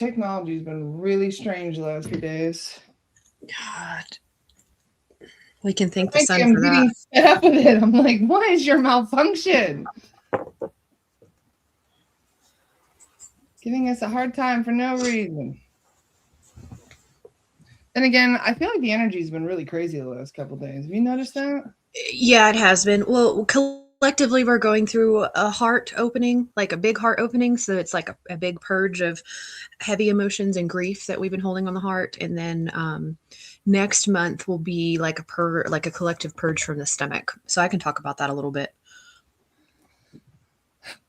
Technology's been really strange the last few days. God, we can thank the Frankly, sun I'm for that. getting fed up with it. I'm like, what is your malfunction? Giving us a hard time for no reason. And again, I feel like the energy's been really crazy the last couple days. Have you noticed that? Yeah, it has been. Well, collectively, we're going through a heart opening, like a big heart opening. So it's like a big purge of heavy emotions and grief that we've been holding on the heart. And then next month will be like a collective purge from the stomach. So I can talk about that a little bit.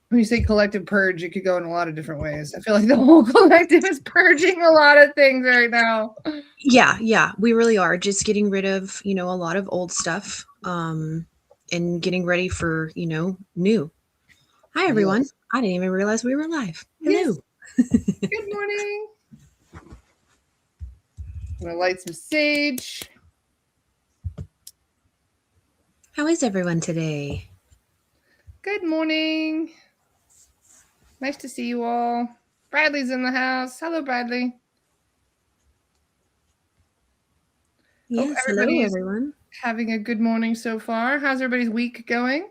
When you say collective purge, it could go in a lot of different ways. I feel like the whole collective is purging a lot of things right now. Yeah, we really are just getting rid of, a lot of old stuff, and getting ready for, new. Hi, everyone. Yes. I didn't even realize we were live. Yes. Hello. Good morning. I'm gonna light some sage. How is everyone today? Good morning. Nice to see you all. Bradley's in the house. Hello, Bradley. Hope Yes, hello, everybody's everyone. having a good morning so far. How's everybody's week going?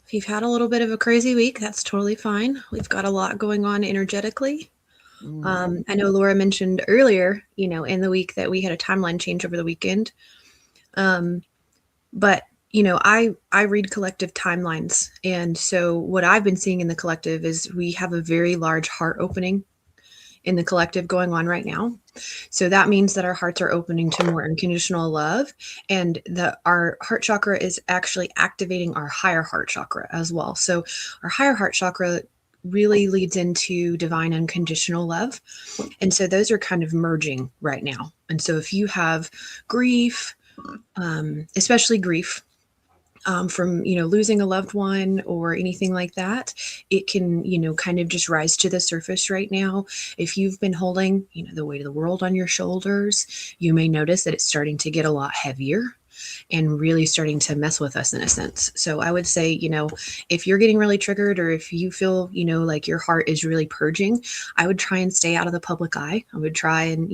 If you've had a little bit of a crazy week, that's totally fine. We've got a lot going on energetically. I know Laura mentioned earlier, in the week that we had a timeline change over the weekend. Um, but I read collective timelines, and so what I've been seeing in the collective is we have a very large heart opening in the collective going on right now. So that means that our hearts are opening to more unconditional love, and that our heart chakra is actually activating our higher heart chakra as well. So our higher heart chakra really leads into divine unconditional love. And so those are kind of merging right now. And so if you have grief, especially grief, from losing a loved one or anything like that, it can kind of just rise to the surface right now. If you've been holding the weight of the world on your shoulders, you may notice that it's starting to get a lot heavier and really starting to mess with us in a sense. So I would say, if you're getting really triggered, or if you feel, like your heart is really purging, I would try and stay out of the public eye. I would try and,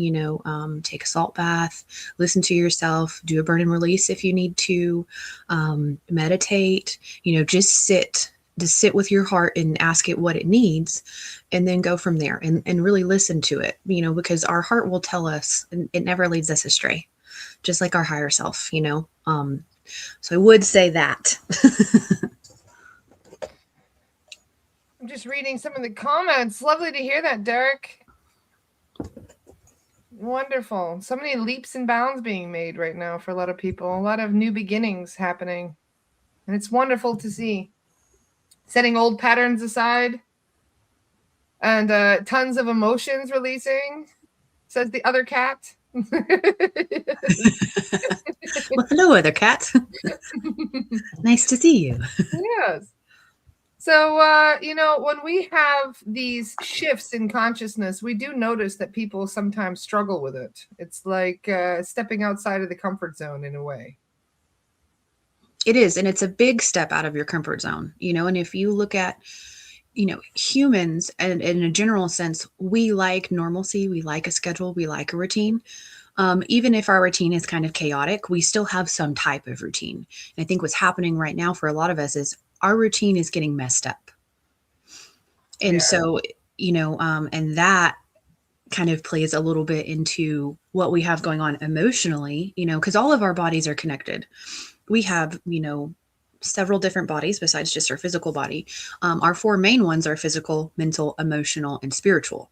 take a salt bath, listen to yourself, do a burn and release if you need to, meditate, just sit with your heart and ask it what it needs, and then go from there, and really listen to it, because our heart will tell us, and it never leads us astray, just like our higher self. So I would say that. I'm just reading some of the comments. Lovely to hear that, Derek. Wonderful. So many leaps and bounds being made right now for a lot of people. A lot of new beginnings happening. And it's wonderful to see. Setting old patterns aside. And tons of emotions releasing, says the other cat. Well, hello, other cat. Nice to see you. Yes. So, when we have these shifts in consciousness, we do notice that people sometimes struggle with it. It's like stepping outside of the comfort zone in a way. It is, and it's a big step out of your comfort zone, and if you look at, humans, and in a general sense, we like normalcy, we like a schedule, we like a routine. Even if our routine is kind of chaotic, we still have some type of routine. And I think what's happening right now for a lot of us is our routine is getting messed up. And Yeah. so, and that kind of plays a little bit into what we have going on emotionally, because all of our bodies are connected. We have, several different bodies besides just our physical body. Our four main ones are physical, mental, emotional, and spiritual.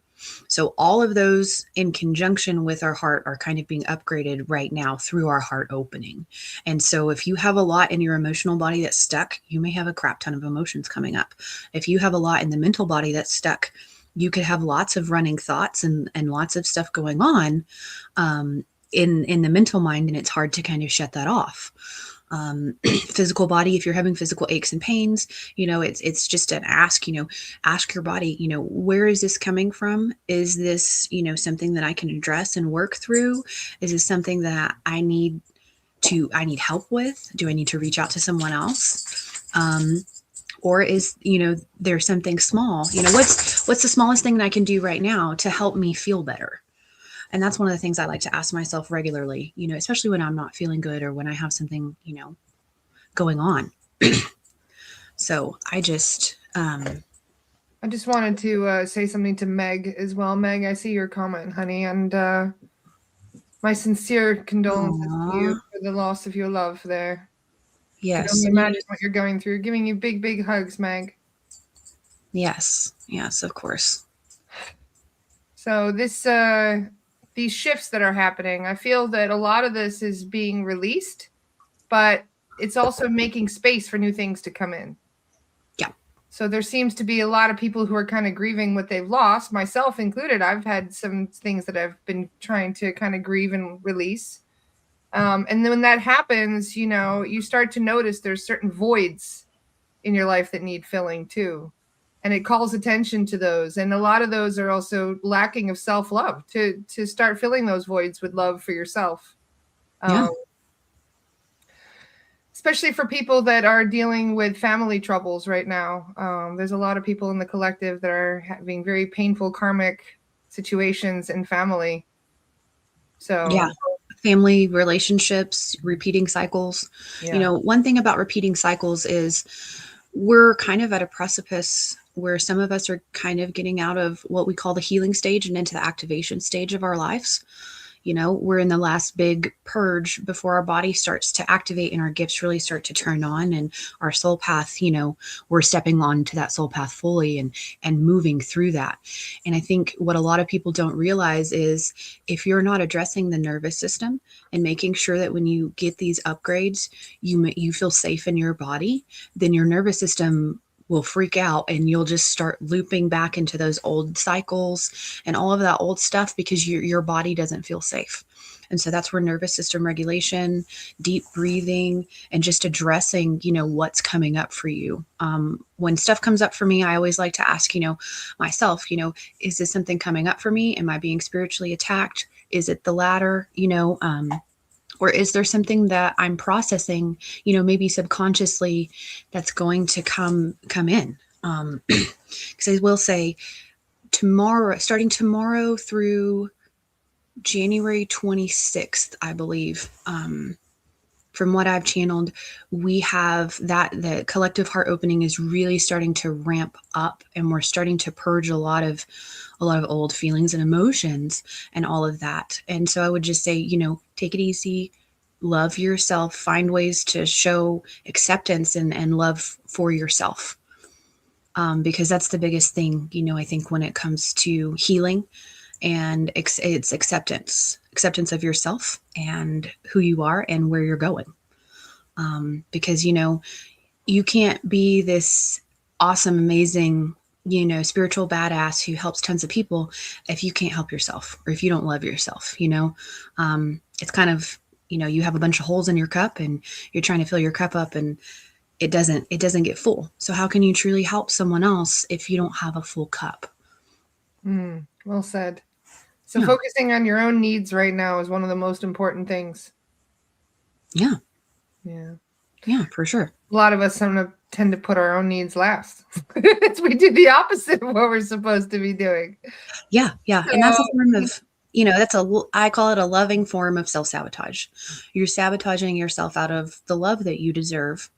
So all of those in conjunction with our heart are kind of being upgraded right now through our heart opening. And so if you have a lot in your emotional body that's stuck, you may have a crap ton of emotions coming up. If you have a lot in the mental body that's stuck, you could have lots of running thoughts and lots of stuff going on in the mental mind, and it's hard to kind of shut that off. Physical body, if you're having physical aches and pains, it's just an ask, ask your body, where is this coming from? Is this, something that I can address and work through? Is this something that I need help with? Do I need to reach out to someone else? Or is, there's something small, what's the smallest thing that I can do right now to help me feel better? And that's one of the things I like to ask myself regularly, especially when I'm not feeling good or when I have something, going on. So I just wanted to say something to Meg as well. Meg, I see your comment, honey, and my sincere condolences to you Aw, for the loss of your love there. Can yes. only imagine what you're going through. Giving you big, big hugs, Meg. Yes. Yes, of course. So these shifts that are happening, I feel that a lot of this is being released, but it's also making space for new things to come in. Yeah. So there seems to be a lot of people who are kind of grieving what they've lost, myself included. I've had some things that I've been trying to kind of grieve and release. And then when that happens, you start to notice there's certain voids in your life that need filling too. And it calls attention to those. And a lot of those are also lacking of self-love to start filling those voids with love for yourself. Yeah. Especially for people that are dealing with family troubles right now. There's a lot of people in the collective that are having very painful karmic situations in family. So Yeah. Family relationships, repeating cycles. yeah. One thing about repeating cycles is we're kind of at a precipice where some of us are kind of getting out of what we call the healing stage and into the activation stage of our lives. We're in the last big purge before our body starts to activate and our gifts really start to turn on, and our soul path, we're stepping on to that soul path fully and moving through that. And I think what a lot of people don't realize is if you're not addressing the nervous system and making sure that when you get these upgrades, you feel safe in your body, then your nervous system will freak out and you'll just start looping back into those old cycles and all of that old stuff because your body doesn't feel safe. And so that's where nervous system regulation, deep breathing, and just addressing, what's coming up for you. When stuff comes up for me, I always like to ask, myself, is this something coming up for me? Am I being spiritually attacked? Is it the latter? Or is there something that I'm processing, maybe subconsciously that's going to come in? Because I will say starting tomorrow through January 26th, I believe, from what I've channeled, we have the collective heart opening is really starting to ramp up, and we're starting to purge a lot of old feelings and emotions and all of that. And so I would just say, take it easy, love yourself, find ways to show acceptance and love for yourself. Because that's the biggest thing, I think when it comes to healing, and it's acceptance of yourself and who you are and where you're going. Because, you can't be this awesome, amazing, spiritual badass who helps tons of people if you can't help yourself or if you don't love yourself. It's kind of, you have a bunch of holes in your cup and you're trying to fill your cup up and it doesn't get full. So how can you truly help someone else if you don't have a full cup? Well said. So focusing on your own needs right now is one of the most important things. Yeah. Yeah. Yeah, for sure. A lot of us tend to put our own needs last. We do the opposite of what we're supposed to be doing. Yeah. Yeah. And that's a form of, I call it a loving form of self-sabotage. You're sabotaging yourself out of the love that you deserve,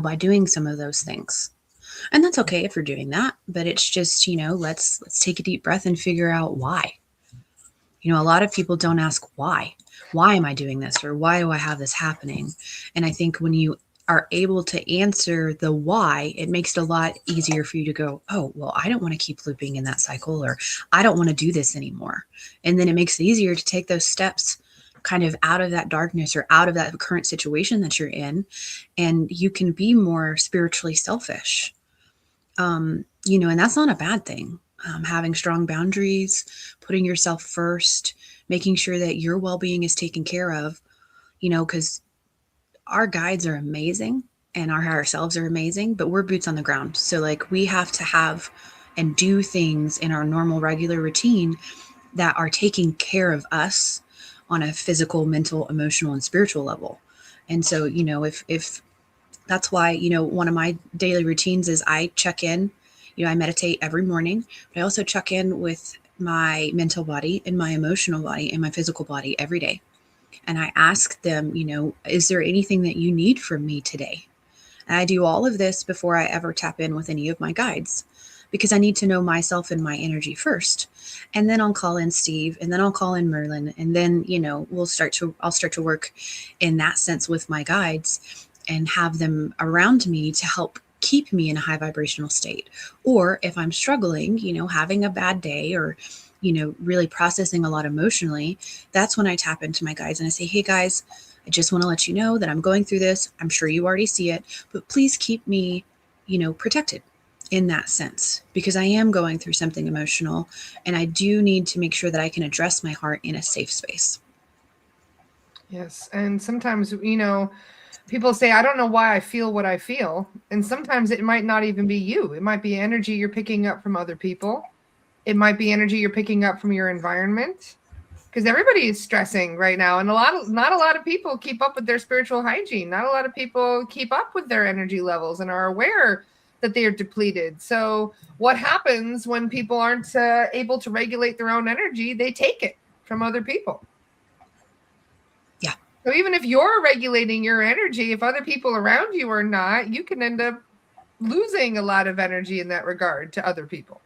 by doing some of those things. And that's okay if you're doing that, but it's just, let's take a deep breath and figure out why. A lot of people don't ask why. Why am I doing this? Or why do I have this happening? And I think when you are able to answer the why, it makes it a lot easier for you to go, oh, well, I don't want to keep looping in that cycle, or I don't want to do this anymore. And then it makes it easier to take those steps kind of out of that darkness or out of that current situation that you're in. And you can be more spiritually selfish. And that's not a bad thing. Having strong boundaries, putting yourself first, making sure that your well-being is taken care of, because our guides are amazing and our higher selves are amazing, but we're boots on the ground. So we have to have and do things in our normal, regular routine that are taking care of us on a physical, mental, emotional, and spiritual level. And so, if That's why, one of my daily routines is I check in, I meditate every morning, but I also check in with my mental body and my emotional body and my physical body every day. And I ask them, is there anything that you need from me today? And I do all of this before I ever tap in with any of my guides, because I need to know myself and my energy first. And then I'll call in Steve, and then I'll call in Merlin. And then, I'll start to work in that sense with my guides and have them around me to help keep me in a high vibrational state. Or if I'm struggling, having a bad day, or really processing a lot emotionally, that's when I tap into my guides and I say, hey guys, I just want to let you know that I'm going through this. I'm sure you already see it, but please keep me, protected in that sense, because I am going through something emotional and I do need to make sure that I can address my heart in a safe space. Yes. And sometimes, people say, I don't know why I feel what I feel. And sometimes it might not even be you. It might be energy you're picking up from other people. It might be energy you're picking up from your environment, because everybody is stressing right now. And not a lot of people keep up with their spiritual hygiene. Not a lot of people keep up with their energy levels and are aware that they are depleted. So what happens when people aren't able to regulate their own energy? They take it from other people. Yeah. So even if you're regulating your energy, if other people around you are not, you can end up losing a lot of energy in that regard to other people.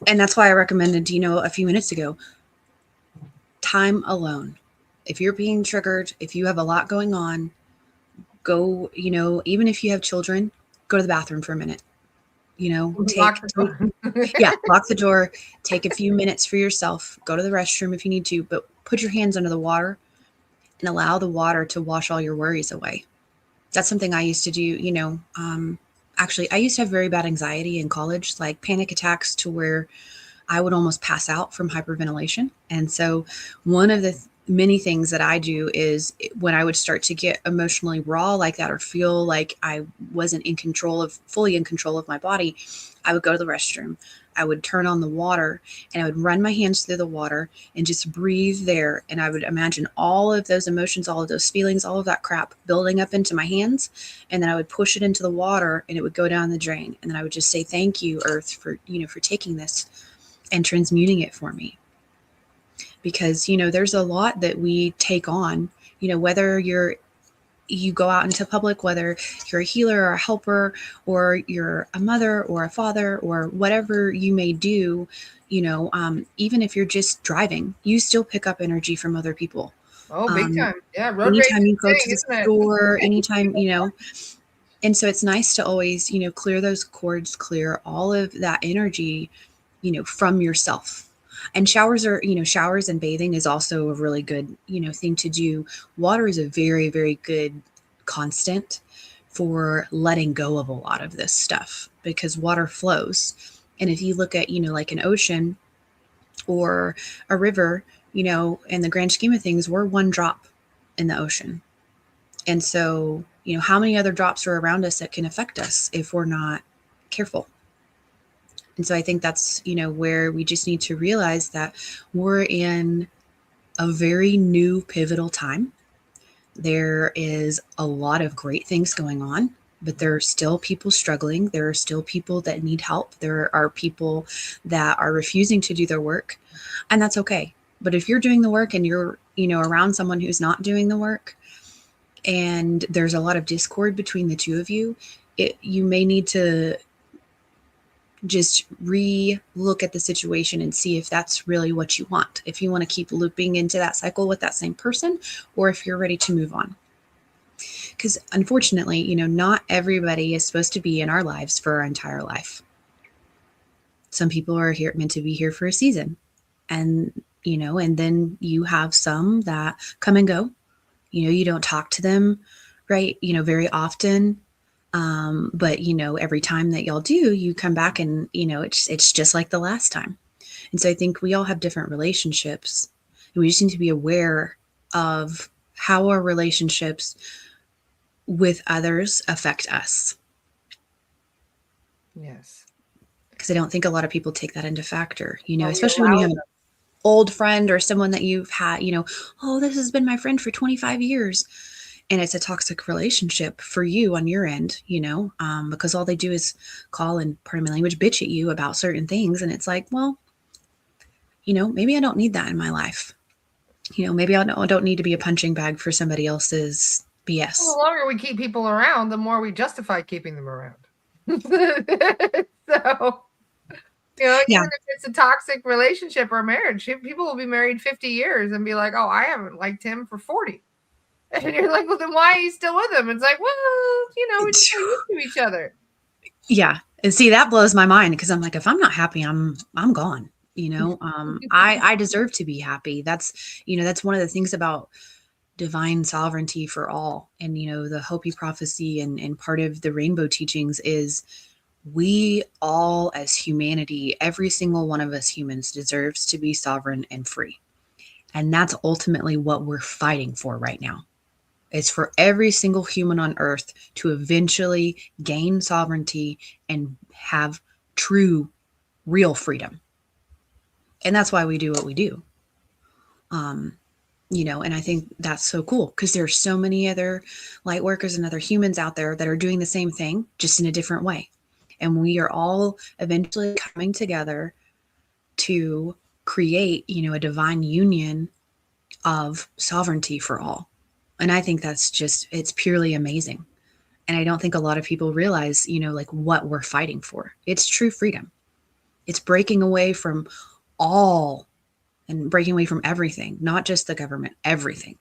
And that's why I recommended, a few minutes ago, time alone. If you're being triggered, if you have a lot going on, go, even if you have children, go to the bathroom for a minute. Lock the door. Lock the door, take a few minutes for yourself, go to the restroom if you need to, but put your hands under the water and allow the water to wash all your worries away. That's something I used to do, actually, I used to have very bad anxiety in college, like panic attacks to where I would almost pass out from hyperventilation. And so one of the many things that I do is when I would start to get emotionally raw like that, or feel like I wasn't fully in control of my body, I would go to the restroom. I would turn on the water and I would run my hands through the water and just breathe there. And I would imagine all of those emotions, all of those feelings, all of that crap building up into my hands. And then I would push it into the water and it would go down the drain. And then I would just say, thank you, Earth, for taking this and transmuting it for me. Because, there's a lot that we take on, whether you go out into public, whether you're a healer or a helper, or you're a mother or a father, or whatever you may do, even if you're just driving, you still pick up energy from other people. Oh, big time. Yeah. Road anytime rage you go thing, to the store, anytime, and so it's nice to always, clear those cords, clear all of that energy, from yourself. And showers and bathing is also a really good, thing to do. Water is a very, very good constant for letting go of a lot of this stuff, because water flows. And if you look at, like an ocean or a river, in the grand scheme of things, we're one drop in the ocean. And so, how many other drops are around us that can affect us if we're not careful? And so I think that's, where we just need to realize that we're in a very new pivotal time. There is a lot of great things going on, but there are still people struggling. There are still people that need help. There are people that are refusing to do their work, and that's okay. But if you're doing the work and you're, around someone who's not doing the work, and there's a lot of discord between the two of you, you may need to just re-look at the situation and see if that's really what you want. If you want to keep looping into that cycle with that same person, or if you're ready to move on. Because unfortunately, not everybody is supposed to be in our lives for our entire life. Some people are meant to be here for a season. And, and then you have some that come and go. You don't talk to them, right, very often. But every time that y'all do, you come back and, it's just like the last time. And so I think we all have different relationships, and we just need to be aware of how our relationships with others affect us. Yes. Because I don't think a lot of people take that into factor, especially when you have an old friend or someone that you've had, oh, this has been my friend for 25 years. And it's a toxic relationship for you on your end, because all they do is call and, pardon my language, bitch at you about certain things. And it's like, well, maybe I don't need that in my life. Maybe I don't need to be a punching bag for somebody else's BS. Well, the longer we keep people around, the more we justify keeping them around. So, even if it's a toxic relationship or marriage, people will be married 50 years and be like, oh, I haven't liked him for 40. And you're like, well, then why are you still with him? It's like, well, we just get used to each other. Yeah. And see, that blows my mind, because I'm like, if I'm not happy, I'm gone. I deserve to be happy. That's one of the things about divine sovereignty for all. And, the Hopi prophecy and part of the rainbow teachings is we all, as humanity, every single one of us humans, deserves to be sovereign and free. And that's ultimately what we're fighting for right now. It's for every single human on earth to eventually gain sovereignty and have true, real freedom. And that's why we do what we do. And I think that's so cool, because there's so many other light workers and other humans out there that are doing the same thing, just in a different way. And we are all eventually coming together to create, a divine union of sovereignty for all. And I think that's it's purely amazing. And I don't think a lot of people realize, like what we're fighting for. It's true freedom. It's breaking away from all and breaking away from everything, not just the government, everything.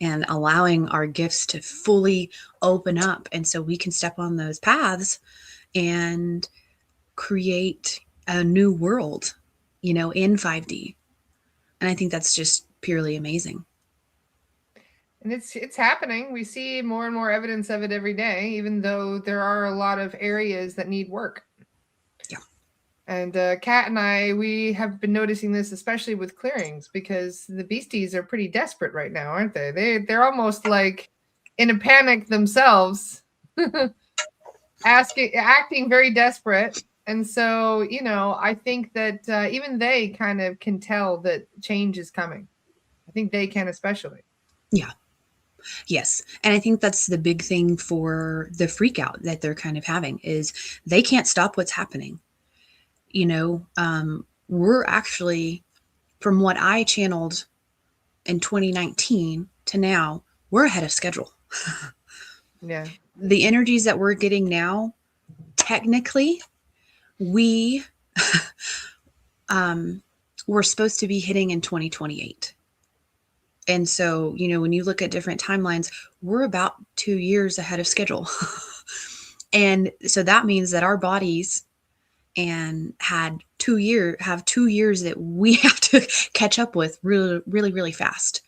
And allowing our gifts to fully open up. And so we can step on those paths and create a new world, in 5D. And I think that's just purely amazing. And it's happening. We see more and more evidence of it every day, even though there are a lot of areas that need work. Yeah. And Kat and I, we have been noticing this, especially with clearings, because the beasties are pretty desperate right now, aren't they? They're almost like in a panic themselves, acting very desperate. And so, I think that even they kind of can tell that change is coming. I think they can, especially. Yeah. Yes. And I think that's the big thing for the freak out that they're kind of having, is they can't stop what's happening. We're actually, from what I channeled in 2019 to now, we're ahead of schedule. Yeah. The energies that we're getting now, technically, we're supposed to be hitting in 2028. And so, when you look at different timelines, we're about 2 years ahead of schedule. And so that means that our bodies have 2 years that we have to catch up with really, really, really fast.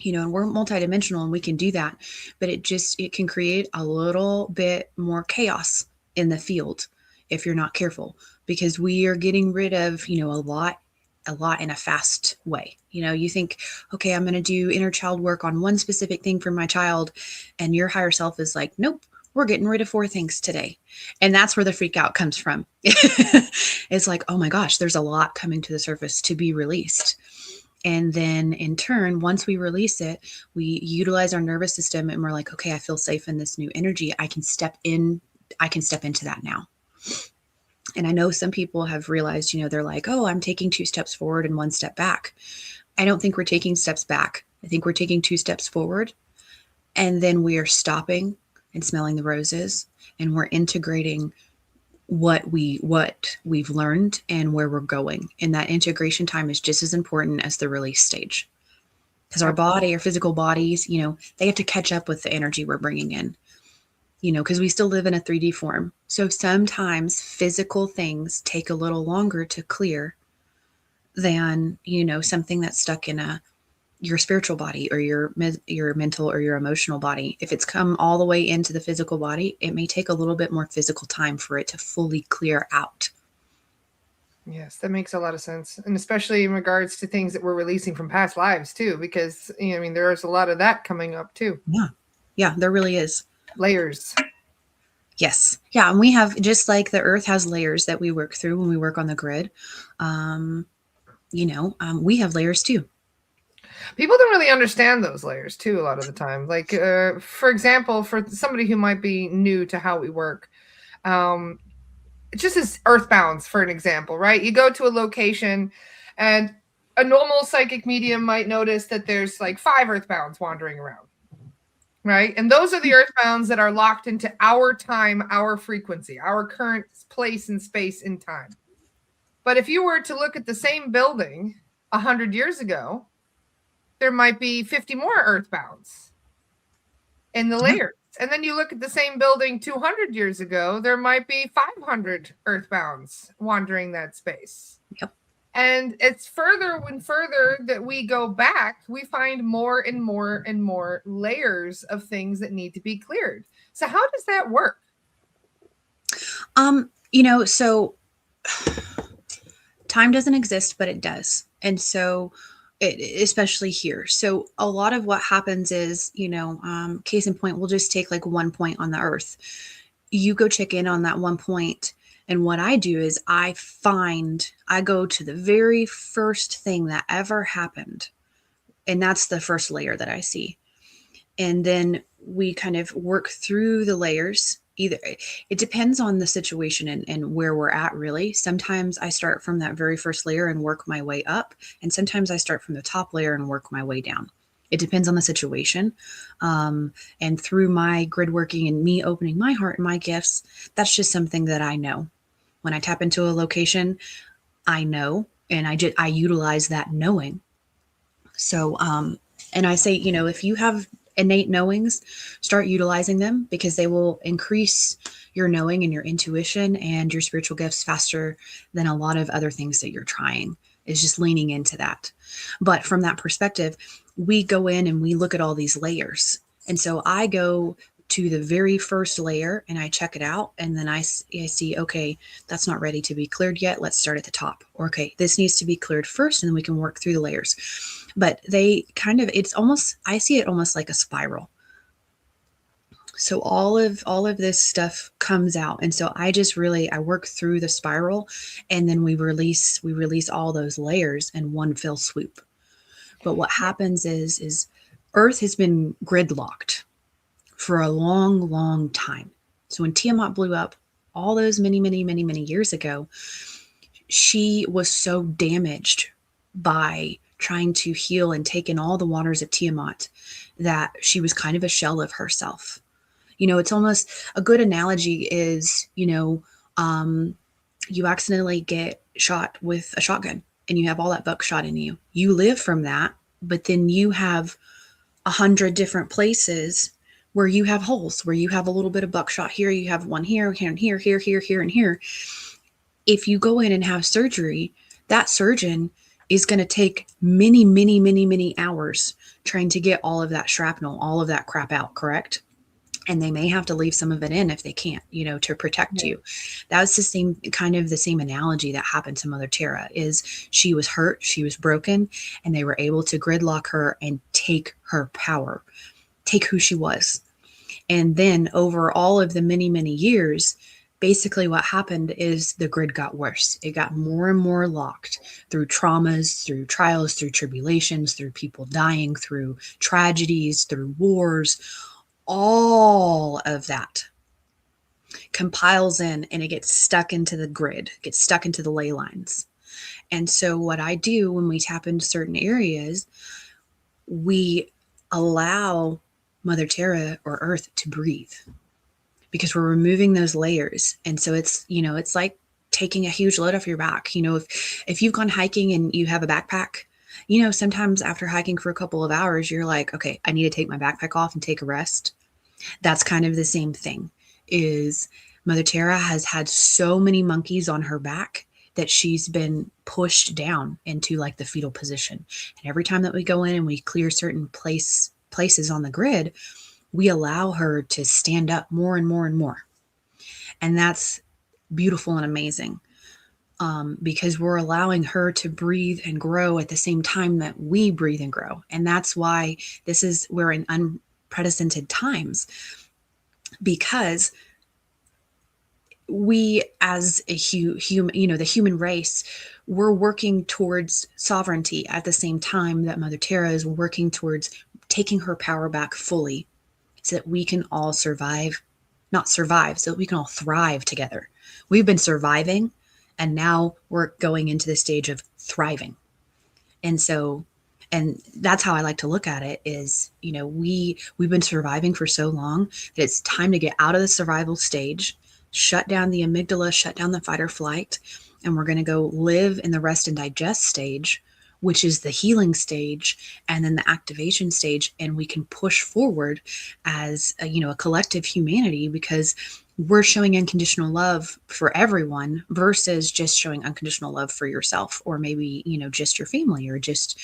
And we're multidimensional and we can do that, but it can create a little bit more chaos in the field if you're not careful, because we are getting rid of, a lot in a fast way. You think, okay, I'm going to do inner child work on one specific thing for my child. And your higher self is like, nope, we're getting rid of 4 things today. And that's where the freak out comes from. It's like, oh my gosh, there's a lot coming to the surface to be released. And then in turn, once we release it, we utilize our nervous system and we're like, okay, I feel safe in this new energy. I can step into that now. And I know some people have realized, they're like, oh, I'm taking 2 steps forward and 1 step back. I don't think we're taking steps back. I think we're taking 2 steps forward. And then we are stopping and smelling the roses, and we're integrating what we've learned and where we're going. And that integration time is just as important as the release stage. Because our physical bodies, they have to catch up with the energy we're bringing in. Because we still live in a 3D form. So sometimes physical things take a little longer to clear than, something that's stuck in your spiritual body or your mental or your emotional body. If it's come all the way into the physical body, it may take a little bit more physical time for it to fully clear out. Yes, that makes a lot of sense. And especially in regards to things that we're releasing from past lives too, because, there's a lot of that coming up too. Yeah. Yeah, there really is. Layers. Yes. Yeah. And we have, just like the earth has layers that we work through when we work on the grid, we have layers too. People don't really understand those layers too a lot of the time. Like, for example, for somebody who might be new to how we work, um, just as earthbounds, for an example, right? You go to a location and a normal psychic medium might notice that there's like 5 earthbounds wandering around, right? And those are the earthbounds that are locked into our time, our frequency, our current place and space in time. But if you were to look at the same building 100 years ago, there might be 50 more earthbounds in the layers. And then you look at the same building 200 years ago, there might be 500 earthbounds wandering that space. Yep. And it's further and further that we go back, we find more and more and more layers of things that need to be cleared. So how does that work? So time doesn't exist, but it does. And so especially here. So a lot of what happens is, case in point, we'll just take like one point on the earth. You go check in on that one point. And what I do is I go to the very first thing that ever happened. And that's the first layer that I see. And then we kind of work through the layers. Either it depends on the situation and where we're at, really. Sometimes I start from that very first layer and work my way up. And sometimes I start from the top layer and work my way down. It depends on the situation. And through my grid working and me opening my heart and my gifts, that's just something that I know. When I tap into a location, I know, and I utilize that knowing. So, and I say, if you have innate knowings, start utilizing them, because they will increase your knowing and your intuition and your spiritual gifts faster than a lot of other things that you're trying. Is just leaning into that. But from that perspective, we go in and we look at all these layers. And so I go to the very first layer and I check it out. And then I see, okay, that's not ready to be cleared yet. Let's start at the top. Or, okay, this needs to be cleared first, and then we can work through the layers. But I see it almost like a spiral. So all of this stuff comes out. And so I work through the spiral, and then we release all those layers in one fell swoop. But what happens is Earth has been gridlocked for a long, long time. So when Tiamat blew up all those many, many, many, many years ago, she was so damaged by trying to heal and take in all the waters of Tiamat that she was kind of a shell of herself. It's almost a good analogy is, you accidentally get shot with a shotgun and you have all that buckshot in you. You live from that, but then you have 100 different places where you have holes, where you have a little bit of buckshot here, you have one here, and here, and here. If you go in and have surgery, that surgeon is going to take many, many, many, many hours trying to get all of that shrapnel, all of that crap out, correct? And they may have to leave some of it in if they can't, to protect you. That was the same analogy that happened to Mother Terra. Is she was hurt, she was broken, and they were able to gridlock her and take her power, take who she was. And then over all of the many, many years, basically what happened is the grid got worse. It got more and more locked through traumas, through trials, through tribulations, through people dying, through tragedies, through wars. All of that compiles in and it gets stuck into the grid, gets stuck into the ley lines. And so what I do when we tap into certain areas, we allow Mother Terra or Earth to breathe, because we're removing those layers. And so it's, it's like taking a huge load off your back. If you've gone hiking and you have a backpack, sometimes after hiking for a couple of hours, you're like, okay, I need to take my backpack off and take a rest. That's kind of the same thing. Is Mother Terra has had so many monkeys on her back that she's been pushed down into like the fetal position. And every time that we go in and we clear certain places on the grid, we allow her to stand up more and more and more. And that's beautiful and amazing. Because we're allowing her to breathe and grow at the same time that we breathe and grow. And that's why we're in unprecedented times, because we as a human, the human race, we're working towards sovereignty at the same time that Mother Terra is working towards taking her power back fully so that we can all not survive, so that we can all thrive together. We've been surviving, and now we're going into the stage of thriving. And so, and that's how I like to look at it is, we've been surviving for so long that it's time to get out of the survival stage, shut down the amygdala, shut down the fight or flight, and we're going to go live in the rest and digest stage, which is the healing stage, and then the activation stage, and we can push forward as a collective humanity, because we're showing unconditional love for everyone versus just showing unconditional love for yourself, or maybe just your family, or just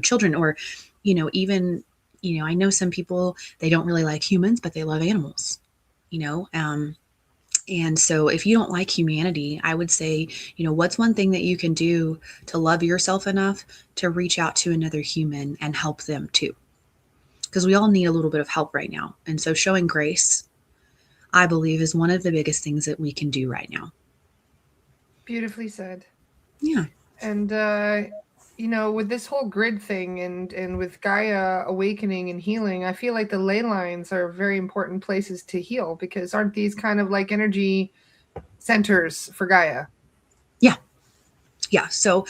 children, or even I know some people, they don't really like humans, but they love animals. And so if you don't like humanity, I would say, what's one thing that you can do to love yourself enough to reach out to another human and help them too? Because we all need a little bit of help right now. And so showing grace, I believe, is one of the biggest things that we can do right now. Beautifully said. Yeah. And with this whole grid thing and with Gaia awakening and healing, I feel like the ley lines are very important places to heal, because aren't these kind of like energy centers for Gaia? Yeah. So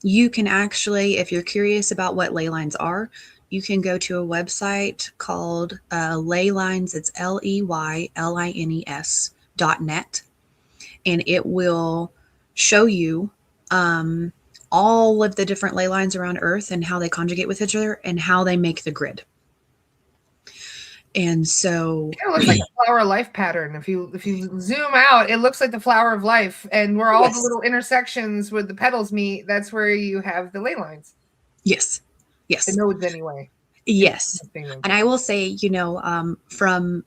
you can actually, if you're curious about what ley lines are, you can go to a website called Leylines. It's LEYLINES.net. And it will show you all of the different ley lines around Earth and how they conjugate with each other and how they make the grid. And so it looks like a flower of life pattern. If you zoom out, it looks like the flower of life, and where all the little intersections where the petals meet, that's where you have the ley lines. Yes. The nodes, anyway. Yes. And I will say, from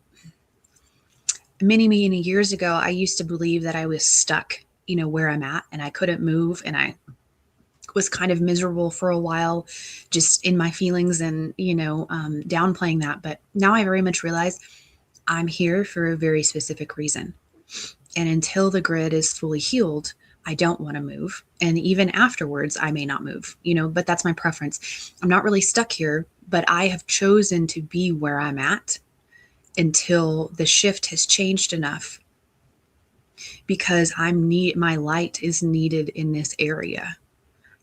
many years ago, I used to believe that I was stuck, where I'm at, and I couldn't move, and I was kind of miserable for a while, just in my feelings and, downplaying that. But now I very much realize I'm here for a very specific reason. And until the grid is fully healed, I don't want to move. And even afterwards, I may not move, but that's my preference. I'm not really stuck here, but I have chosen to be where I'm at until the shift has changed enough, because my light is needed in this area.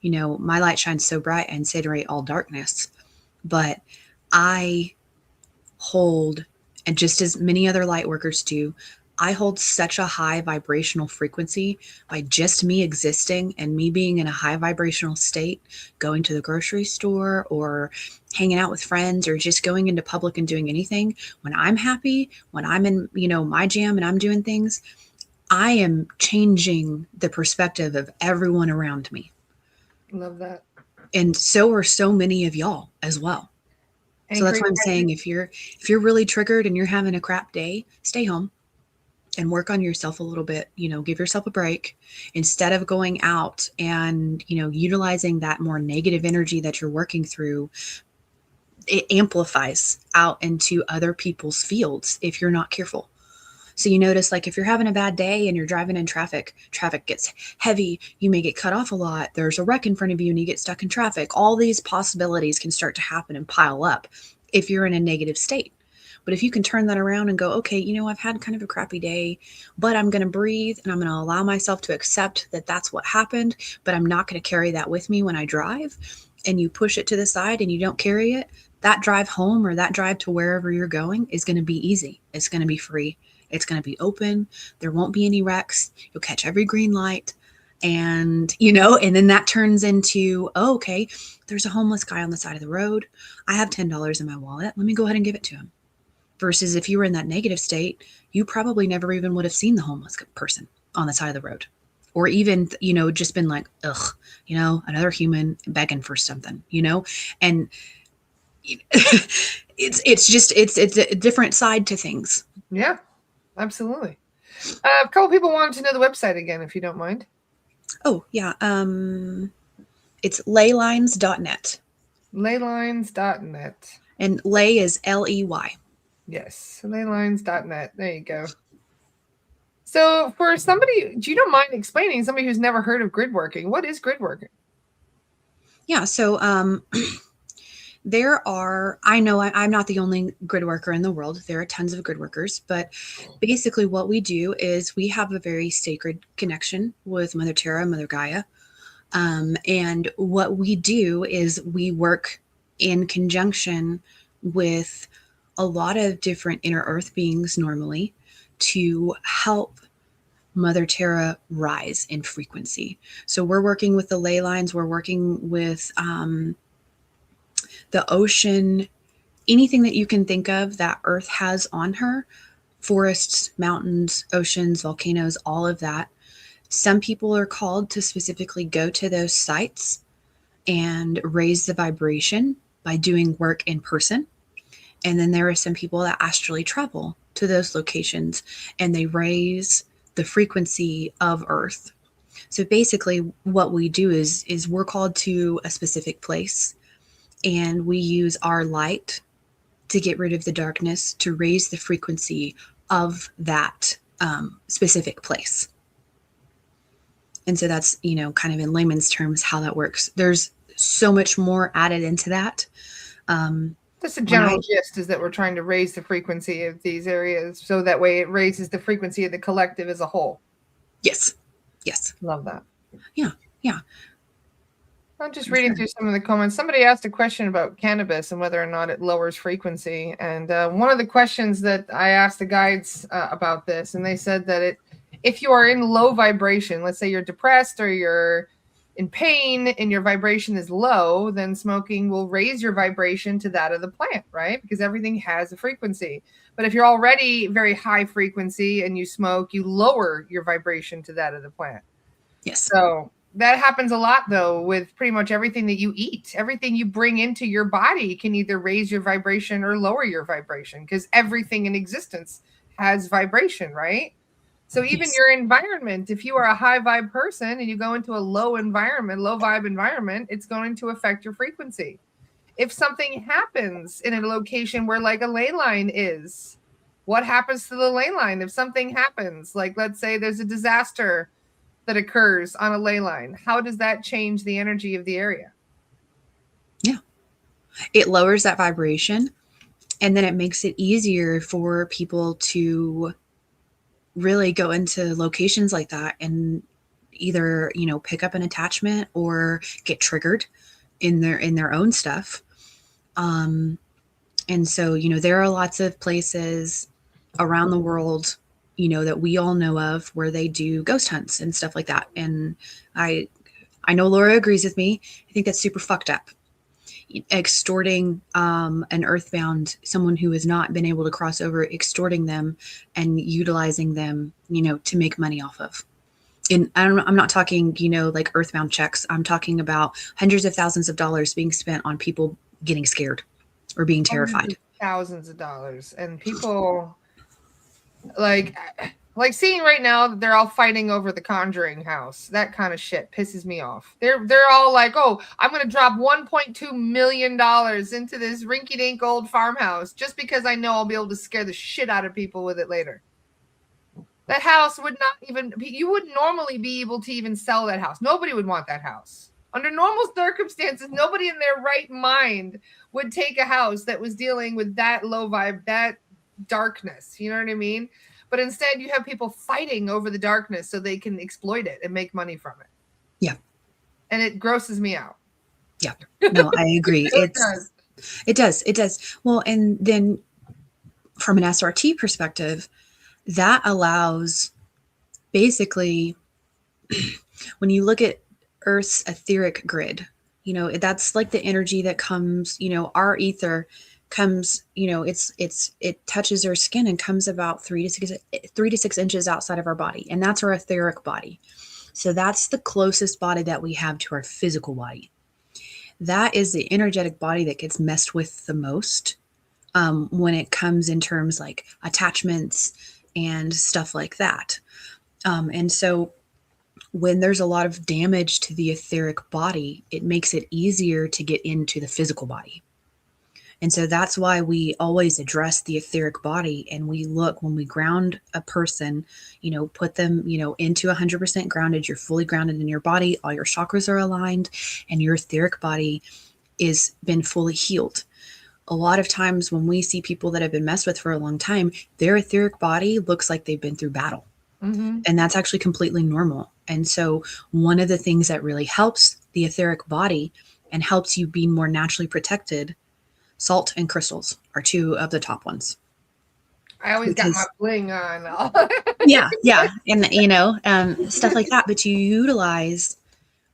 My light shines so bright and incinerate all darkness, but I hold, and just as many other light workers do, I hold such a high vibrational frequency by just me existing and me being in a high vibrational state, going to the grocery store or hanging out with friends or just going into public and doing anything. When I'm happy, when I'm in, my jam and I'm doing things, I am changing the perspective of everyone around me. Love that. And so are so many of y'all as well. And so that's why I'm saying, if you're really triggered and you're having a crap day, stay home and work on yourself a little bit, give yourself a break instead of going out and, utilizing that more negative energy that you're working through. It amplifies out into other people's fields if you're not careful. So you notice, like, if you're having a bad day and you're driving in traffic gets heavy, you may get cut off a lot. There's a wreck in front of you and you get stuck in traffic. All these possibilities can start to happen and pile up if you're in a negative state. But if you can turn that around and go, okay, I've had kind of a crappy day, but I'm going to breathe and I'm going to allow myself to accept that that's what happened, but I'm not going to carry that with me when I drive. And you push it to the side and you don't carry it. That drive home or that drive to wherever you're going is going to be easy. It's going to be free. It's going to be open. There won't be any wrecks. You'll catch every green light. And, and then that turns into, oh, okay, there's a homeless guy on the side of the road. I have $10 in my wallet. Let me go ahead and give it to him. Versus if you were in that negative state, you probably never even would have seen the homeless person on the side of the road. Or even, just been like, ugh, another human begging for something, and it's a different side to things. Yeah. Absolutely. A couple people wanted to know the website again, if you don't mind. Oh, yeah. It's leylines.net. Leylines.net. And ley is Ley. Yes. Leylines.net. There you go. So for somebody, do you don't mind explaining, somebody who's never heard of grid working, what is grid working? Yeah. So there are, I know I'm not the only grid worker in the world. There are tons of grid workers, but basically what we do is we have a very sacred connection with Mother Terra, Mother Gaia. And what we do is we work in conjunction with a lot of different inner earth beings normally to help Mother Terra rise in frequency. So we're working with the ley lines, we're working with the ocean, anything that you can think of that Earth has on her, forests, mountains, oceans, volcanoes, all of that. Some people are called to specifically go to those sites and raise the vibration by doing work in person. And then there are some people that astrally travel to those locations and they raise the frequency of Earth. So basically what we do is we're called to a specific place and we use our light to get rid of the darkness, to raise the frequency of that specific place. And so that's, kind of in layman's terms, how that works. There's so much more added into that. Just a general gist is that we're trying to raise the frequency of these areas so that way it raises the frequency of the collective as a whole. Yes. Yes. Love that. Yeah. Yeah. I'm just reading through some of the comments. Somebody asked a question about cannabis and whether or not it lowers frequency. And one of the questions that I asked the guides about this, and they said that if you are in low vibration, let's say you're depressed or you're in pain and your vibration is low, then smoking will raise your vibration to that of the plant, right? Because everything has a frequency. But if you're already very high frequency and you smoke, you lower your vibration to that of the plant. Yes. So that happens a lot, though, with pretty much everything that you eat. Everything you bring into your body can either raise your vibration or lower your vibration because everything in existence has vibration, right? So even your environment, if you are a high vibe person and you go into a low vibe environment, it's going to affect your frequency. If something happens in a location where like a ley line is, what happens to the ley line? If something happens, like let's say there's a disaster that occurs on a ley line, how does that change the energy of the area? Yeah. It lowers that vibration and then it makes it easier for people to really go into locations like that and either, pick up an attachment or get triggered in their own stuff. And so, there are lots of places around the world that we all know of where they do ghost hunts and stuff like that. And I know Laura agrees with me. I think that's super fucked up. Extorting an earthbound, someone who has not been able to cross over, extorting them and utilizing them, to make money off of. And I'm not talking, like earthbound checks. I'm talking about hundreds of thousands of dollars being spent on people getting scared or being terrified. Thousands of dollars. And people like seeing right now that they're all fighting over the Conjuring house. That kind of shit pisses me off. They're all like, "Oh, I'm going to drop $1.2 million into this rinky-dink old farmhouse just because I know I'll be able to scare the shit out of people with it later." That house would not even, you wouldn't normally be able to even sell that house. Nobody would want that house. Under normal circumstances, nobody in their right mind would take a house that was dealing with that low vibe, that darkness. You know what I mean? But instead, you have people fighting over the darkness so they can exploit it and make money from it. Yeah. And it grosses me out. Yeah. No, I agree. It does. Well, and then from an SRT perspective, that allows basically when you look at Earth's etheric grid, that's like the energy that comes, our ether comes, it touches our skin and comes about 3 to 6 inches outside of our body. And that's our etheric body. So that's the closest body that we have to our physical body. That is the energetic body that gets messed with the most when it comes in terms like attachments and stuff like that. And so when there's a lot of damage to the etheric body, it makes it easier to get into the physical body. And so that's why we always address the etheric body, and we look when we ground a person, put them, into 100% grounded. You're fully grounded in your body, all your chakras are aligned, and your etheric body is been fully healed. A lot of times when we see people that have been messed with for a long time, their etheric body looks like they've been through battle. Mm-hmm. And that's actually completely normal. And so one of the things that really helps the etheric body and helps you be more naturally protected, salt and crystals are two of the top ones. I always got my bling on. Yeah. And, stuff like that. But you utilize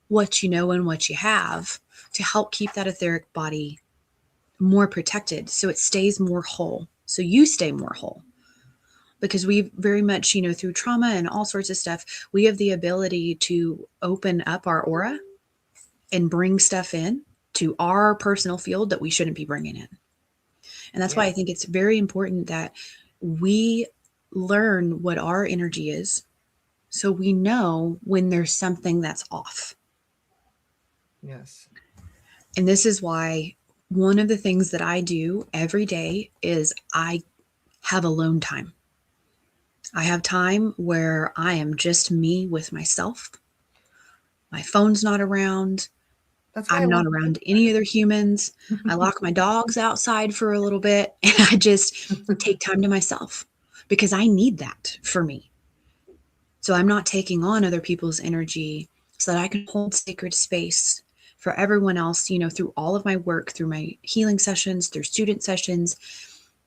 what you know and what you have to help keep that etheric body more protected, so it stays more whole, so you stay more whole. Because we very much, through trauma and all sorts of stuff, we have the ability to open up our aura and bring stuff in to our personal field that we shouldn't be bringing in. And that's why I think it's very important that we learn what our energy is, so we know when there's something that's off. Yes. And this is why one of the things that I do every day is I have alone time. I have time where I am just me with myself. My phone's not around. I'm not around any other humans. I lock my dogs outside for a little bit, and I just take time to myself, because I need that for me. So I'm not taking on other people's energy, so that I can hold sacred space for everyone else, through all of my work, through my healing sessions, through student sessions,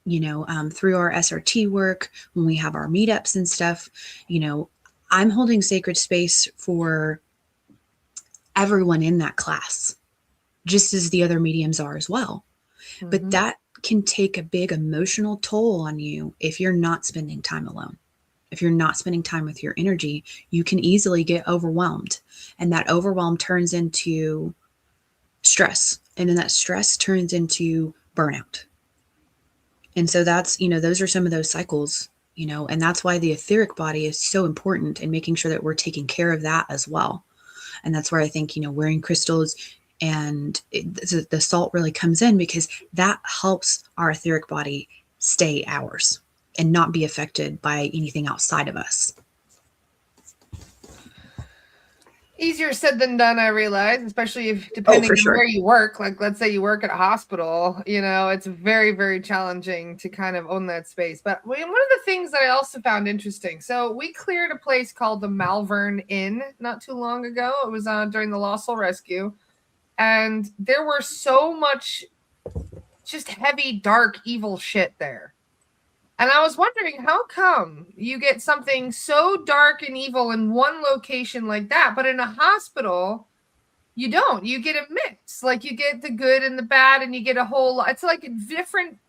through our SRT work, when we have our meetups and stuff. I'm holding sacred space for everyone in that class, just as the other mediums are as well. Mm-hmm. But that can take a big emotional toll on you if you're not spending time alone. If you're not spending time with your energy, you can easily get overwhelmed. And that overwhelm turns into stress. And then that stress turns into burnout. And so that's, those are some of those cycles, and that's why the etheric body is so important, in making sure that we're taking care of that as well. And that's where I think, wearing crystals and the salt really comes in, because that helps our etheric body stay ours and not be affected by anything outside of us. Easier said than done, I realize, especially if depending on where you work. Like, let's say you work at a hospital, it's very, very challenging to kind of own that space. But one of the things that I also found interesting, so we cleared a place called the Malvern Inn not too long ago. It was during the Lost Soul Rescue, and there were so much just heavy, dark, evil shit there. And I was wondering, how come you get something so dark and evil in one location like that, but in a hospital, you don't? You get a mix. Like, you get the good and the bad, and you get a whole lot. It's like different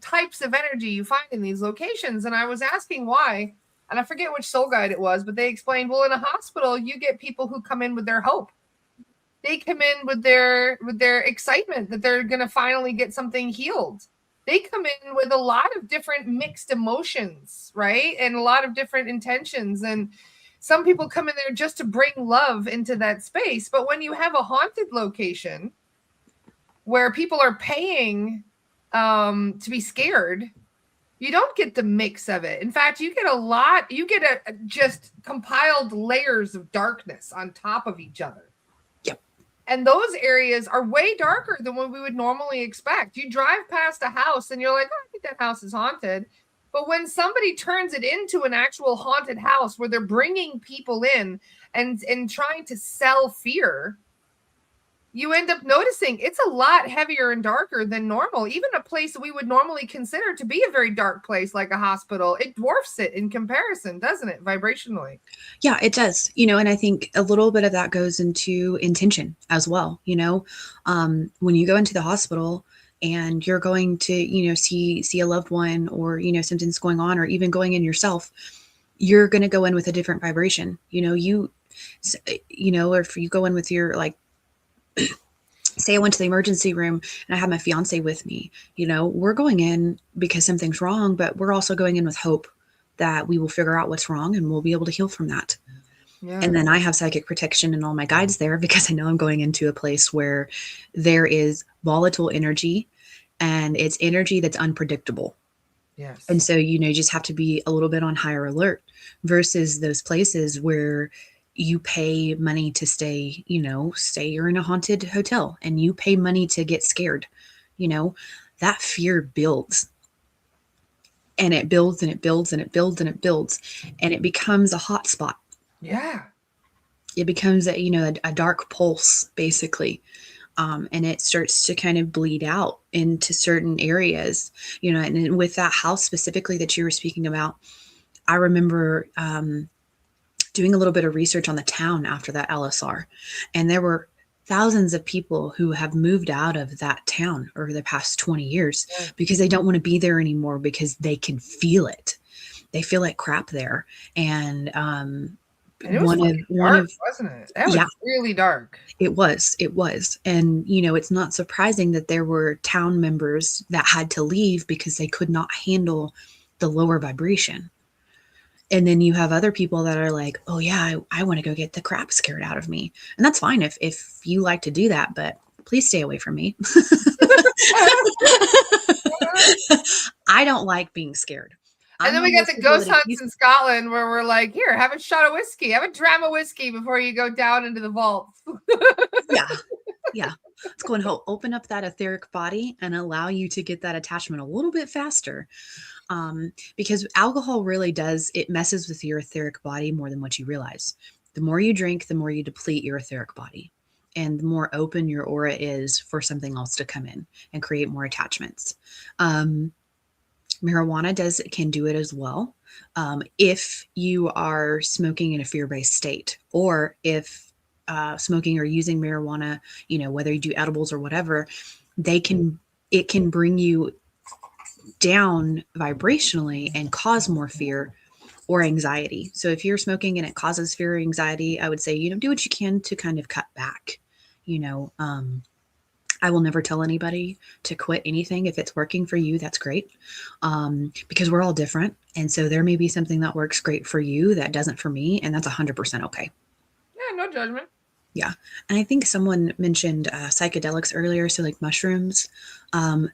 types of energy you find in these locations. And I was asking why, and I forget which soul guide it was, but they explained, well, in a hospital, you get people who come in with their hope. They come in with their excitement that they're going to finally get something healed. They come in with a lot of different mixed emotions, right? And a lot of different intentions. And some people come in there just to bring love into that space. But when you have a haunted location where people are paying to be scared, you don't get the mix of it. In fact, you get just compiled layers of darkness on top of each other. And those areas are way darker than what we would normally expect. You drive past a house and you're like, oh, I think that house is haunted. But when somebody turns it into an actual haunted house where they're bringing people in and trying to sell fear, you end up noticing it's a lot heavier and darker than normal. Even a place that we would normally consider to be a very dark place like a hospital, it dwarfs it in comparison, doesn't it, vibrationally? Yeah, it does. And I think a little bit of that goes into intention as well. When you go into the hospital and you're going to, see a loved one, or, something's going on, or even going in yourself, you're going to go in with a different vibration. Or if you go in with your, like, say I went to the emergency room and I had my fiance with me, we're going in because something's wrong, but we're also going in with hope that we will figure out what's wrong and we'll be able to heal from that. Yeah. And then I have psychic protection and all my guides there, because I know I'm going into a place where there is volatile energy and it's energy that's unpredictable. Yes. And so, you just have to be a little bit on higher alert versus those places where you pay money to stay, say you're in a haunted hotel and you pay money to get scared, that fear builds, and it builds and it builds and it builds and it builds, and it becomes a hot spot. Yeah. It becomes a dark pulse, basically. And it starts to kind of bleed out into certain areas, and with that house specifically that you were speaking about, I remember doing a little bit of research on the town after that LSR, and there were thousands of people who have moved out of that town over the past 20 years because they don't want to be there anymore because they can feel it. They feel like crap there. And it was dark, wasn't it? That was really dark. It was. And, it's not surprising that there were town members that had to leave because they could not handle the lower vibration. And then you have other people that are like, oh yeah, I want to go get the crap scared out of me. And that's fine if you like to do that, but please stay away from me. I don't like being scared. And then we got the ghost hunts in Scotland where we're like, here, have a shot of whiskey, have a dram of whiskey before you go down into the vaults. Yeah. Let's go and open up that etheric body and allow you to get that attachment a little bit faster. Because alcohol really it messes with your etheric body more than what you realize. The more you drink, the more you deplete your etheric body, and the more open your aura is for something else to come in and create more attachments. Marijuana can do it as well. If you are smoking in a fear-based state, or if smoking or using marijuana, whether you do edibles or whatever, it can bring you down vibrationally and cause more fear or anxiety. So if you're smoking and it causes fear or anxiety, I would say, do what you can to kind of cut back. I will never tell anybody to quit anything. If it's working for you, that's great. Because we're all different. And so there may be something that works great for you that doesn't for me. And that's 100% okay. Yeah, no judgment. Yeah. And I think someone mentioned psychedelics earlier. So like mushrooms,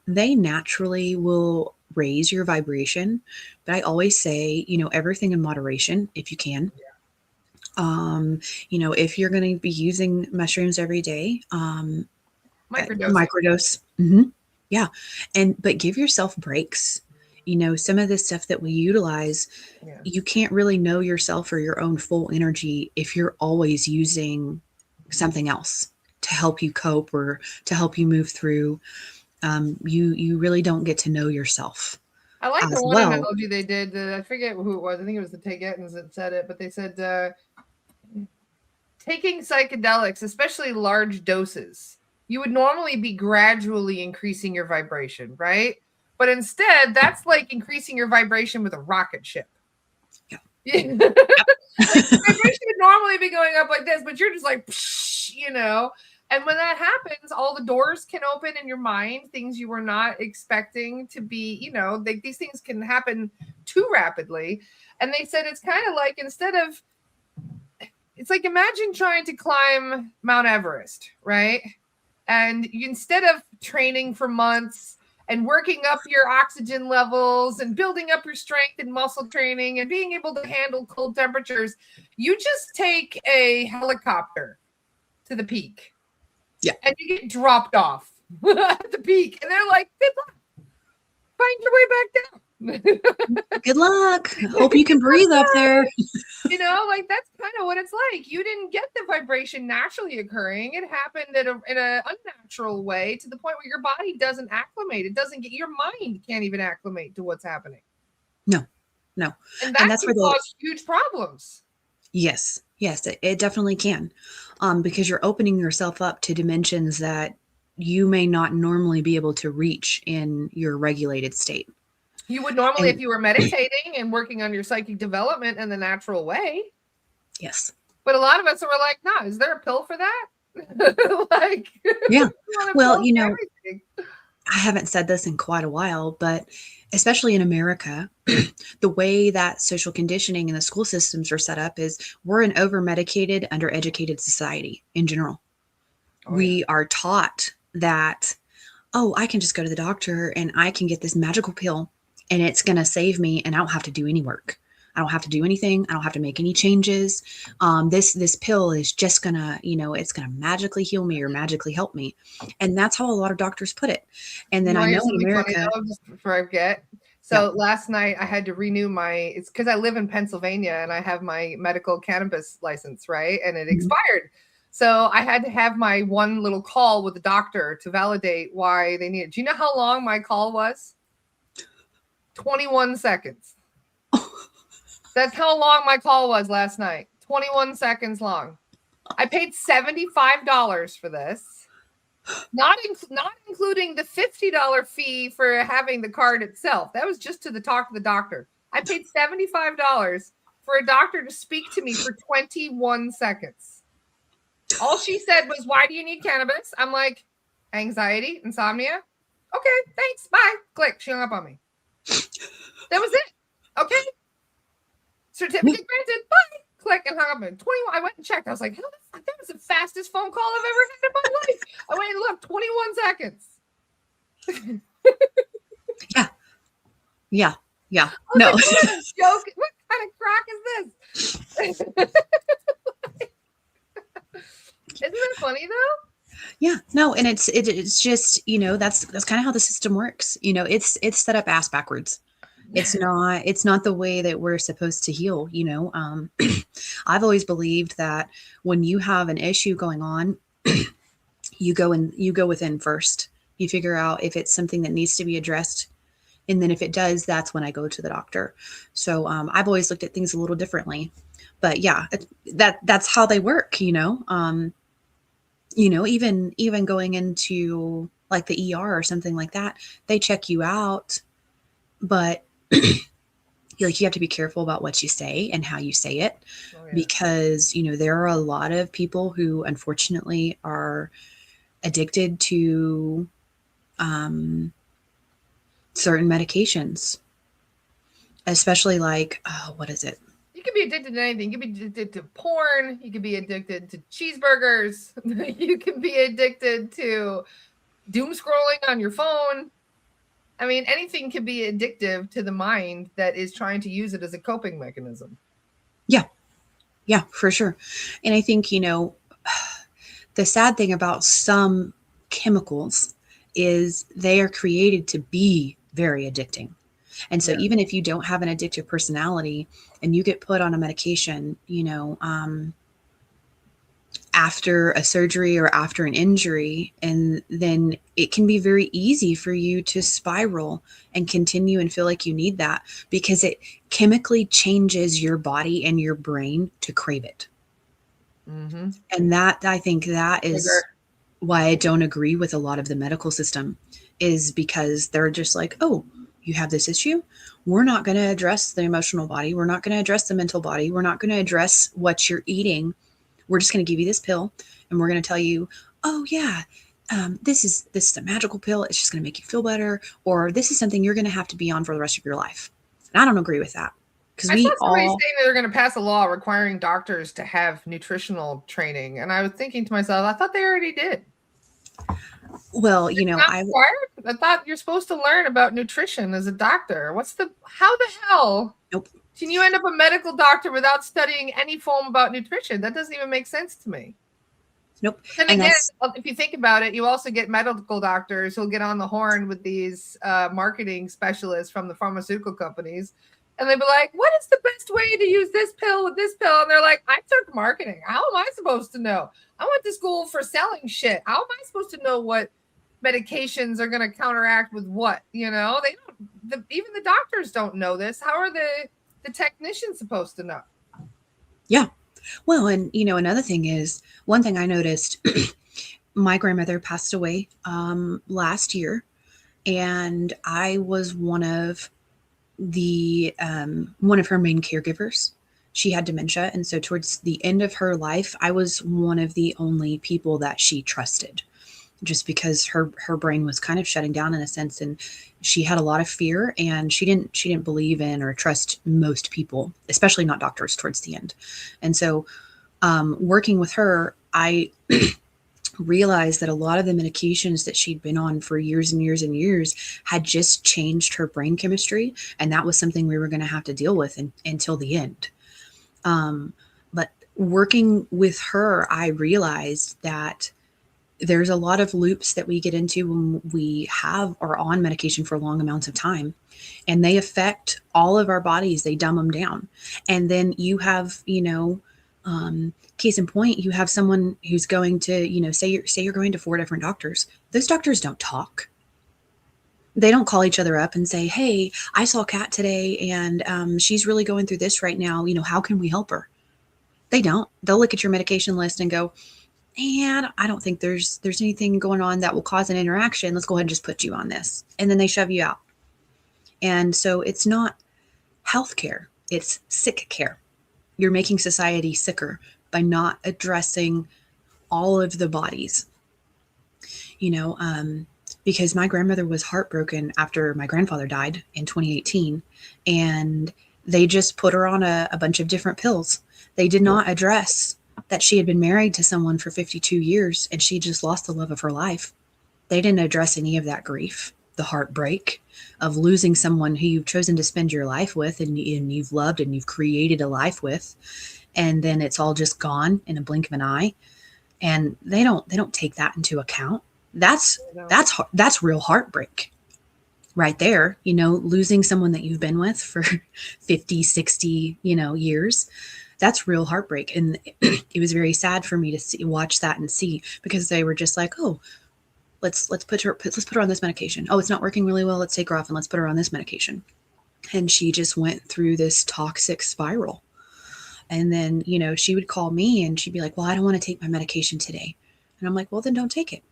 they naturally will raise your vibration. But I always say, everything in moderation, if you can. Yeah. If you're going to be using mushrooms every day, microdose. Mm-hmm. Yeah. But give yourself breaks. Some of the stuff that we utilize, you can't really know yourself or your own full energy if you're always using something else to help you cope or to help you move through. You really don't get to know yourself. I like the one analogy they did. I forget who it was. I think it was the Tagetans that said it, but they said taking psychedelics, especially large doses, you would normally be gradually increasing your vibration, right? But instead, that's like increasing your vibration with a rocket ship. Yeah. Like, vibration would normally be going up like this, but you're just like, And when that happens, all the doors can open in your mind, things you were not expecting to be, these things can happen too rapidly. And they said it's kind of like it's like imagine trying to climb Mount Everest, right? And instead of training for months and working up your oxygen levels and building up your strength and muscle training and being able to handle cold temperatures, you just take a helicopter to the peak. Yeah. And you get dropped off at the peak. And they're like, good luck. Find your way back down. Good luck. Hope you can breathe up there. That's kind of what it's like. You didn't get the vibration naturally occurring. It happened in an unnatural way to the point where your body doesn't acclimate. It doesn't your mind can't even acclimate to what's happening. No. And that's can cause huge problems. Yes, it definitely can. Because you're opening yourself up to dimensions that you may not normally be able to reach in your regulated state. You would normally if you were meditating and working on your psychic development in the natural way. Yes. But a lot of us are like, nah, is there a pill for that? Yeah. Well, I haven't said this in quite a while, but especially in America, the way that social conditioning and the school systems are set up is we're an over-medicated, undereducated society in general. We are taught that oh, I can just go to the doctor and I can get this magical pill and it's going to save me and I don't have to do any work. I don't have to do anything. I don't have to make any changes. This pill is just gonna, it's gonna magically heal me or magically help me, and that's how a lot of doctors put it. And You then I want to hear know in something funny America, though, just before I forget? yeah, So last night I had to renew it's because I live in Pennsylvania and I have my medical cannabis license, right? And it mhm. expired. So I had to have my one little call with the doctor to validate why they needed. Do you know how long my call was? 21 seconds. That's how long my call was last night. 21 seconds long. I paid $75 for this. Not including the $50 fee for having the card itself. That was just to talk to the doctor. I paid $75 for a doctor to speak to me for 21 seconds. All she said was, "Why do you need cannabis?" I'm like, "Anxiety, insomnia." "Okay, thanks. Bye." Click. She hung up on me. That was it. Okay. Certificate granted. Bye. Click and hung up. 21. I went and checked. I was like, "Hell, that was the fastest phone call I've ever had in my life." I went and looked. 21 seconds. Yeah. I was No. like, what kind of joke? What kind of crack is this? Isn't that funny though? Yeah, no, and it's just, that's kind of how the system works. It's set up ass backwards. It's not the way that we're supposed to heal. I've always believed that when you have an issue going on, you go within first. You figure out if it's something that needs to be addressed, and then if it does, that's when I go to the doctor. So I've always looked at things a little differently, but yeah, that's how they work. Even going into like the ER or something like that, they check you out, but you have to be careful about what you say and how you say it, because there are a lot of people who unfortunately are addicted to certain medications, especially like, what is it? You can be addicted to anything. You can be addicted to porn. You can be addicted to cheeseburgers. You can be addicted to doom scrolling on your phone. I mean, anything can be addictive to the mind that is trying to use it as a coping mechanism. Yeah, for sure. And I think, the sad thing about some chemicals is they are created to be very addicting. And so even if you don't have an addictive personality and you get put on a medication, after a surgery or after an injury, and then it can be very easy for you to spiral and continue and feel like you need that because it chemically changes your body and your brain to crave it. Mm-hmm. And I think that is why I don't agree with a lot of the medical system, is because they're just like, oh, you have this issue. We're not going to address the emotional body. We're not going to address the mental body. We're not going to address what you're eating. We're just going to give you this pill and we're going to tell you, oh yeah, this is a magical pill. It's just going to make you feel better. Or this is something you're going to have to be on for the rest of your life. And I don't agree with that. I saw somebody saying that they're going to pass a law requiring doctors to have nutritional training. And I was thinking to myself, I thought they already did. Well, I thought you're supposed to learn about nutrition as a doctor. How the hell? Nope. Can you end up a medical doctor without studying any form about nutrition? That doesn't even make sense to me. Nope. And again, if you think about it, you also get medical doctors who'll get on the horn with these marketing specialists from the pharmaceutical companies. And they'll be like, what is the best way to use this pill with this pill? And they're like, I took marketing. How am I supposed to know? I went to school for selling shit. How am I supposed to know what medications are going to counteract with what? They don't, even the doctors don't know this. How are the technicians supposed to know? Yeah. Well, and another thing is, one thing I noticed, my grandmother passed away last year, and I was one of her main caregivers. She had dementia, and so towards the end of her life, I was one of the only people that she trusted, just because her brain was kind of shutting down in a sense, and she had a lot of fear, and she didn't believe in or trust most people, especially not doctors, towards the end. And so working with her, I realized that a lot of the medications that she'd been on for years and years and years had just changed her brain chemistry. And that was something we were going to have to deal with until the end. But working with her, I realized that there's a lot of loops that we get into when we are on medication for long amounts of time, and they affect all of our bodies. They dumb them down. And then you have, case in point, you have someone who's going to, say you're going to 4 different doctors. Those doctors don't talk. They don't call each other up and say, hey, I saw Kat today and she's really going through this right now. How can we help her? They don't. They'll look at your medication list and go, and I don't think there's anything going on that will cause an interaction. Let's go ahead and just put you on this. And then they shove you out. And so it's not healthcare, it's sick care. You're making society sicker by not addressing all of the bodies. Because my grandmother was heartbroken after my grandfather died in 2018, and they just put her on a bunch of different pills. They did not address that she had been married to someone for 52 years and she just lost the love of her life. They didn't address any of that grief, the heartbreak of losing someone who you've chosen to spend your life with and you've loved and you've created a life with. And then it's all just gone in a blink of an eye. And they don't take that into account. That's real heartbreak right there. Losing someone that you've been with for 50, 60, years. That's real heartbreak. And it was very sad for me to watch that and see, because they were just like, oh, let's put her on this medication. Oh, it's not working really well. Let's take her off and let's put her on this medication. And she just went through this toxic spiral. And then, she would call me and she'd be like, well, I don't want to take my medication today. And I'm like, well, then don't take it.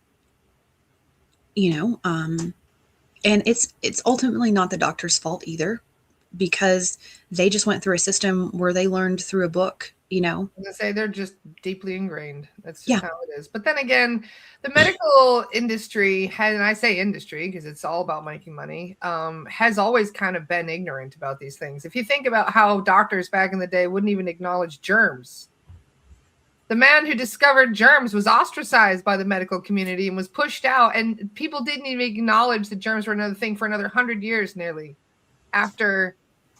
And it's ultimately not the doctor's fault either, because they just went through a system where they learned through a book, I'm going to say they're just deeply ingrained. That's just how it is. But then again, the medical industry and I say industry because it's all about making money, has always kind of been ignorant about these things. If you think about how doctors back in the day wouldn't even acknowledge germs. The man who discovered germs was ostracized by the medical community and was pushed out, and people didn't even acknowledge that germs were another thing for another 100 years nearly after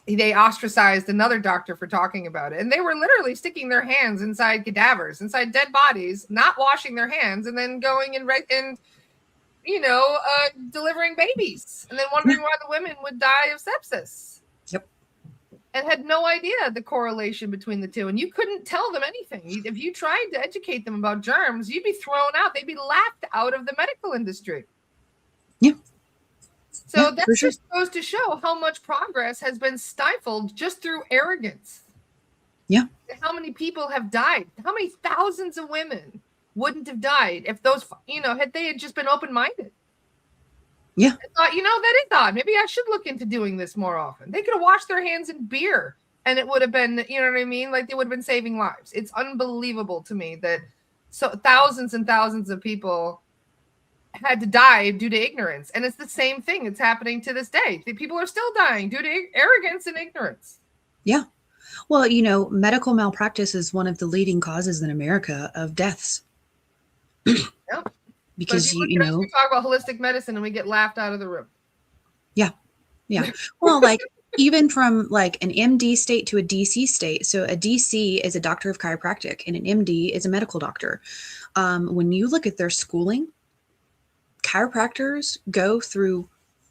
they ostracized another doctor for talking about it. And they were literally sticking their hands inside cadavers, inside dead bodies, not washing their hands, and then going and delivering babies, and then wondering why the women would die of sepsis. Yep. And had no idea the correlation between the two. And you couldn't tell them anything. If you tried to educate them about germs, you'd be thrown out. They'd be laughed out of the medical industry. Yeah. So that just goes to show how much progress has been stifled just through arrogance. Yeah. And how many people have died? How many thousands of women wouldn't have died if those, had they just been open-minded? Yeah. I thought, that is odd. Maybe I should look into doing this more often. They could have washed their hands in beer and it would have been, you know what I mean? Like they would have been saving lives. It's unbelievable to me that thousands and thousands of people had to die due to ignorance. And it's the same thing. It's happening to this day. People are still dying due to arrogance and ignorance. Yeah. Well, medical malpractice is one of the leading causes in America of deaths. Yeah. Because we talk about holistic medicine and we get laughed out of the room. Yeah. Well, like even from like an MD state to a DC state. So a DC is a doctor of chiropractic and an MD is a medical doctor. When you look at their schooling, chiropractors go through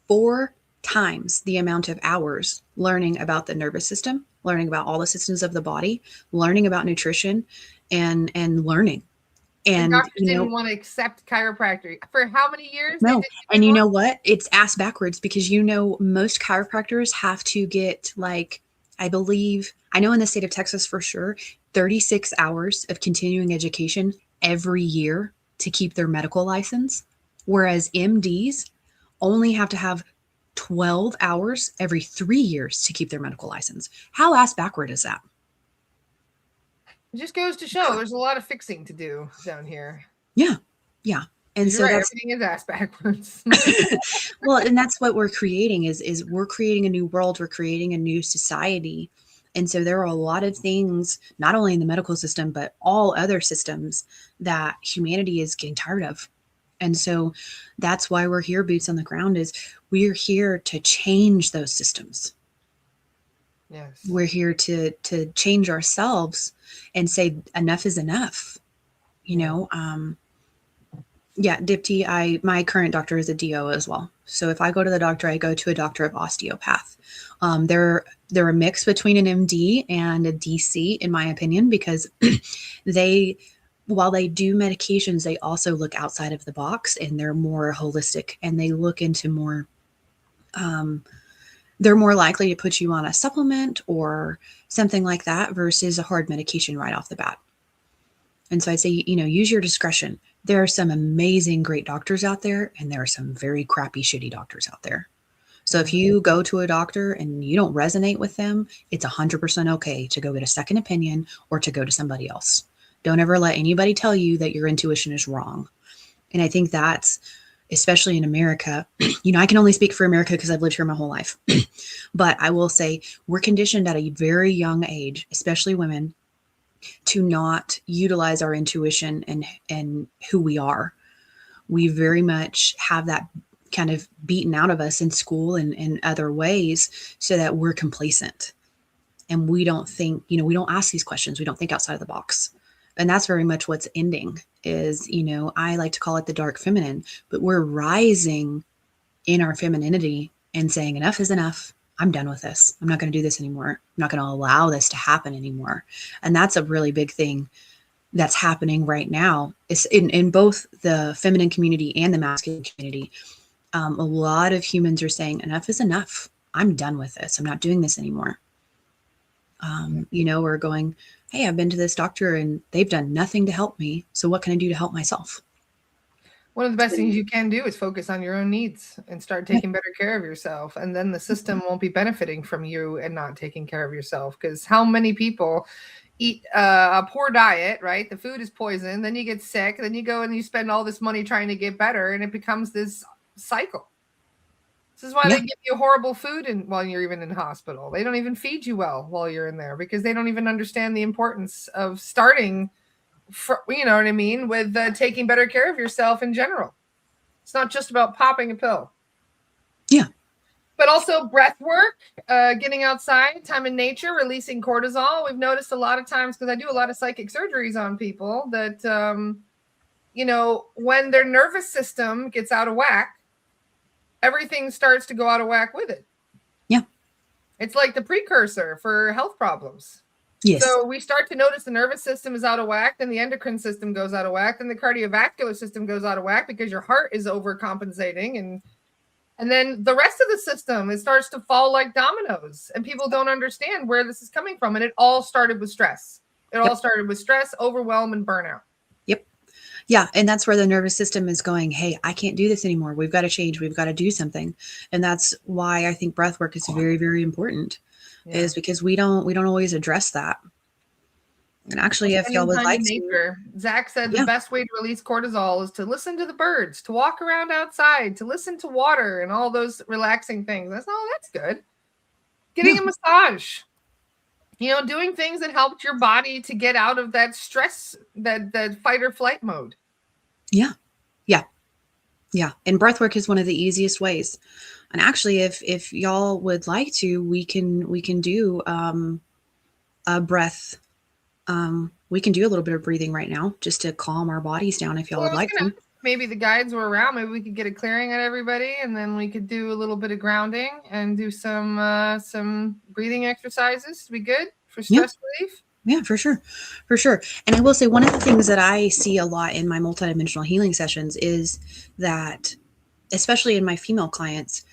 4 times the amount of hours learning about the nervous system, learning about all the systems of the body, learning about nutrition, and learning. And doctors didn't want to accept chiropractic for how many years? No. And you know what? It's ass backwards because most chiropractors have to get I know in the state of Texas for sure, 36 hours of continuing education every year to keep their medical license. Whereas MDs only have to have 12 hours every 3 years to keep their medical license. How ass backward is that? It just goes to show there's a lot of fixing to do down here. Yeah. And so everything is ass backwards. Well, and that's what we're creating is we're creating a new world. We're creating a new society And so there are a lot of things, not only in the medical system, but all other systems that humanity is getting tired of. And so that's why we're here, boots on the ground, is we're here to change those systems. Yes. We're here to change ourselves and say enough is enough. You know, yeah, Dipti, my current doctor is a DO as well. So if I go to the doctor, I go to a doctor of osteopath. They're a mix between an MD and a DC, in my opinion, because they, while they do medications, they also look outside of the box, and they're more holistic, and they look into more, they're more likely to put you on a supplement or something like that versus a hard medication right off the bat. And so I say, use your discretion. There are some amazing, great doctors out there, and there are some very crappy, shitty doctors out there. So if you go to a doctor and you don't resonate with them, it's 100% okay to go get a second opinion or to go to somebody else. Don't ever let anybody tell you that your intuition is wrong. And I think that's, especially in America, I can only speak for America because I've lived here my whole life. But I will say we're conditioned at a very young age, especially women, to not utilize our intuition and who we are. We very much have that kind of beaten out of us in school and in other ways, so that we're complacent and we don't think, we don't ask these questions. We don't think outside of the box. And that's very much what's ending is, I like to call it the dark feminine, but we're rising in our femininity and saying enough is enough. I'm done with this. I'm not going to do this anymore. I'm not going to allow this to happen anymore. And that's a really big thing that's happening right now. It's in both the feminine community and the masculine community. A lot of humans are saying enough is enough. I'm done with this. I'm not doing this anymore. We're going, hey, I've been to this doctor and they've done nothing to help me. So what can I do to help myself? One of the best things you can do is focus on your own needs and start taking better care of yourself. And then the system won't be benefiting from you and not taking care of yourself. Because how many people eat a poor diet, right? The food is poison. Then you get sick. Then you go and you spend all this money trying to get better. And it becomes this cycle. This is why they give you horrible food while you're even in hospital. They don't even feed you well while you're in there because they don't even understand the importance of starting, you know what I mean, with taking better care of yourself in general. It's not just about popping a pill. Yeah. But also breath work, getting outside, time in nature, releasing cortisol. We've noticed a lot of times, because I do a lot of psychic surgeries on people, that, when their nervous system gets out of whack, everything starts to go out of whack with it. Yeah. It's like the precursor for health problems. Yes. So we start to notice the nervous system is out of whack, then the endocrine system goes out of whack, then the cardiovascular system goes out of whack because your heart is overcompensating. And then the rest of the system, it starts to fall like dominoes. And people don't understand where this is coming from. And it all started with stress. It all started with stress, overwhelm, and burnout. Yep. Yeah. And that's where the nervous system is going, hey, I can't do this anymore. We've got to change. We've got to do something. And that's why I think breath work is very, very important, is because we don't always address that. And actually, if y'all would like to, Zach said the best way to release cortisol is to listen to the birds, to walk around outside, to listen to water and all those relaxing things. That's good. Getting a massage, doing things that helped your body to get out of that stress, that fight or flight mode. Yeah. Yeah. Yeah. And breath work is one of the easiest ways. And actually, if y'all would like to, we can do a breath. We can do a little bit of breathing right now just to calm our bodies down if y'all would like to. Maybe the guides were around. Maybe we could get a clearing at everybody, and then we could do a little bit of grounding and do some breathing exercises to be good for stress relief. Yeah, for sure. For sure. And I will say one of the things that I see a lot in my multidimensional healing sessions is that, especially in my female clients,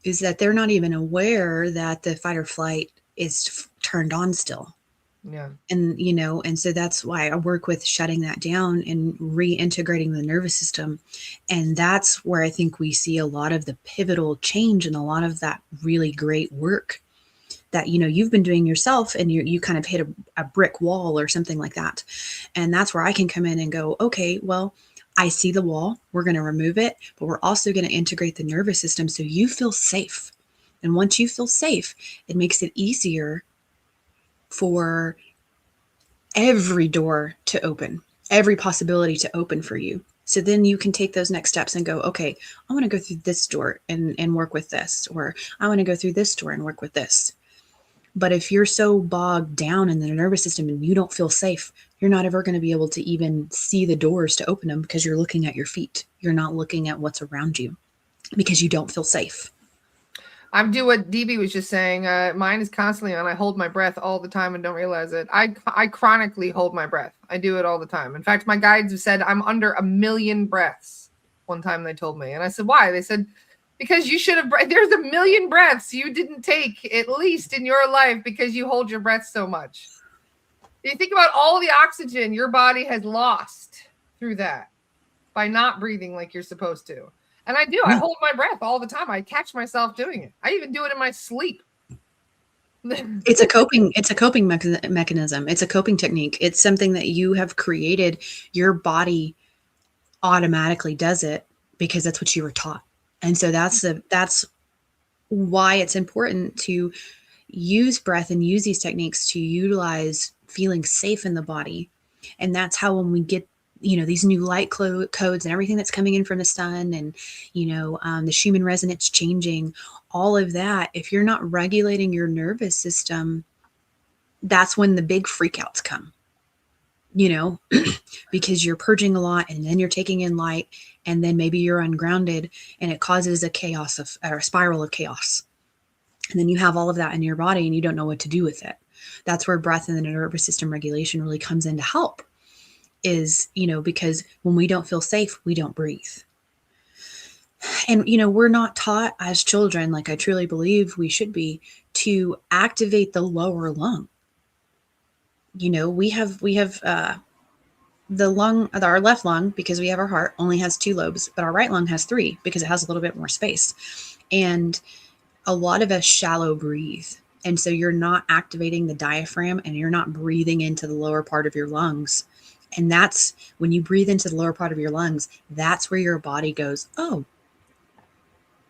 is that they're not even aware that the fight or flight is turned on still. Yeah. And, and so that's why I work with shutting that down and reintegrating the nervous system. And that's where I think we see a lot of the pivotal change and a lot of that really great work that, you've been doing yourself, and you kind of hit a brick wall or something like that. And that's where I can come in and go, okay, well, I see the wall, we're going to remove it, but we're also going to integrate the nervous system so you feel safe. And once you feel safe, it makes it easier for every door to open, every possibility to open for you. So then you can take those next steps and go, okay, I want to go through this door and work with this, or I want to go through this door and work with this. But if you're so bogged down in the nervous system and you don't feel safe, you're not ever going to be able to even see the doors to open them because you're looking at your feet. You're not looking at what's around you because you don't feel safe. I do what DB was just saying. Mine is constantly on. I hold my breath all the time and don't realize it. I chronically hold my breath. I do it all the time. In fact, my guides have said I'm under 1 million breaths. One time they told me. And I said, why? They said, because you should have, there's 1 million breaths you didn't take at least in your life because you hold your breath so much. You think about all the oxygen your body has lost through that by not breathing like you're supposed to. And I do. I hold my breath all the time. I catch myself doing it. I even do it in my sleep. It's a coping mechanism. It's a coping technique. It's something that you have created. Your body automatically does it because that's what you were taught. And so that's why it's important to use breath and use these techniques to utilize feeling safe in the body. And that's how when we get these new light codes and everything that's coming in from the sun and, the Schumann resonance changing, all of that, if you're not regulating your nervous system, that's when the big freakouts come, because you're purging a lot and then you're taking in light and then maybe you're ungrounded and it causes a spiral of chaos. And then you have all of that in your body and you don't know what to do with it. That's where breath and the nervous system regulation really comes in to help. Is, because when we don't feel safe, we don't breathe. And, we're not taught as children, like I truly believe we should be, to activate the lower lung. We have the lung, our left lung, because we have our heart, only has 2 lobes, but our right lung has 3 because it has a little bit more space. And a lot of us shallow breathe. And so you're not activating the diaphragm and you're not breathing into the lower part of your lungs. And that's when you breathe into the lower part of your lungs, that's where your body goes, oh,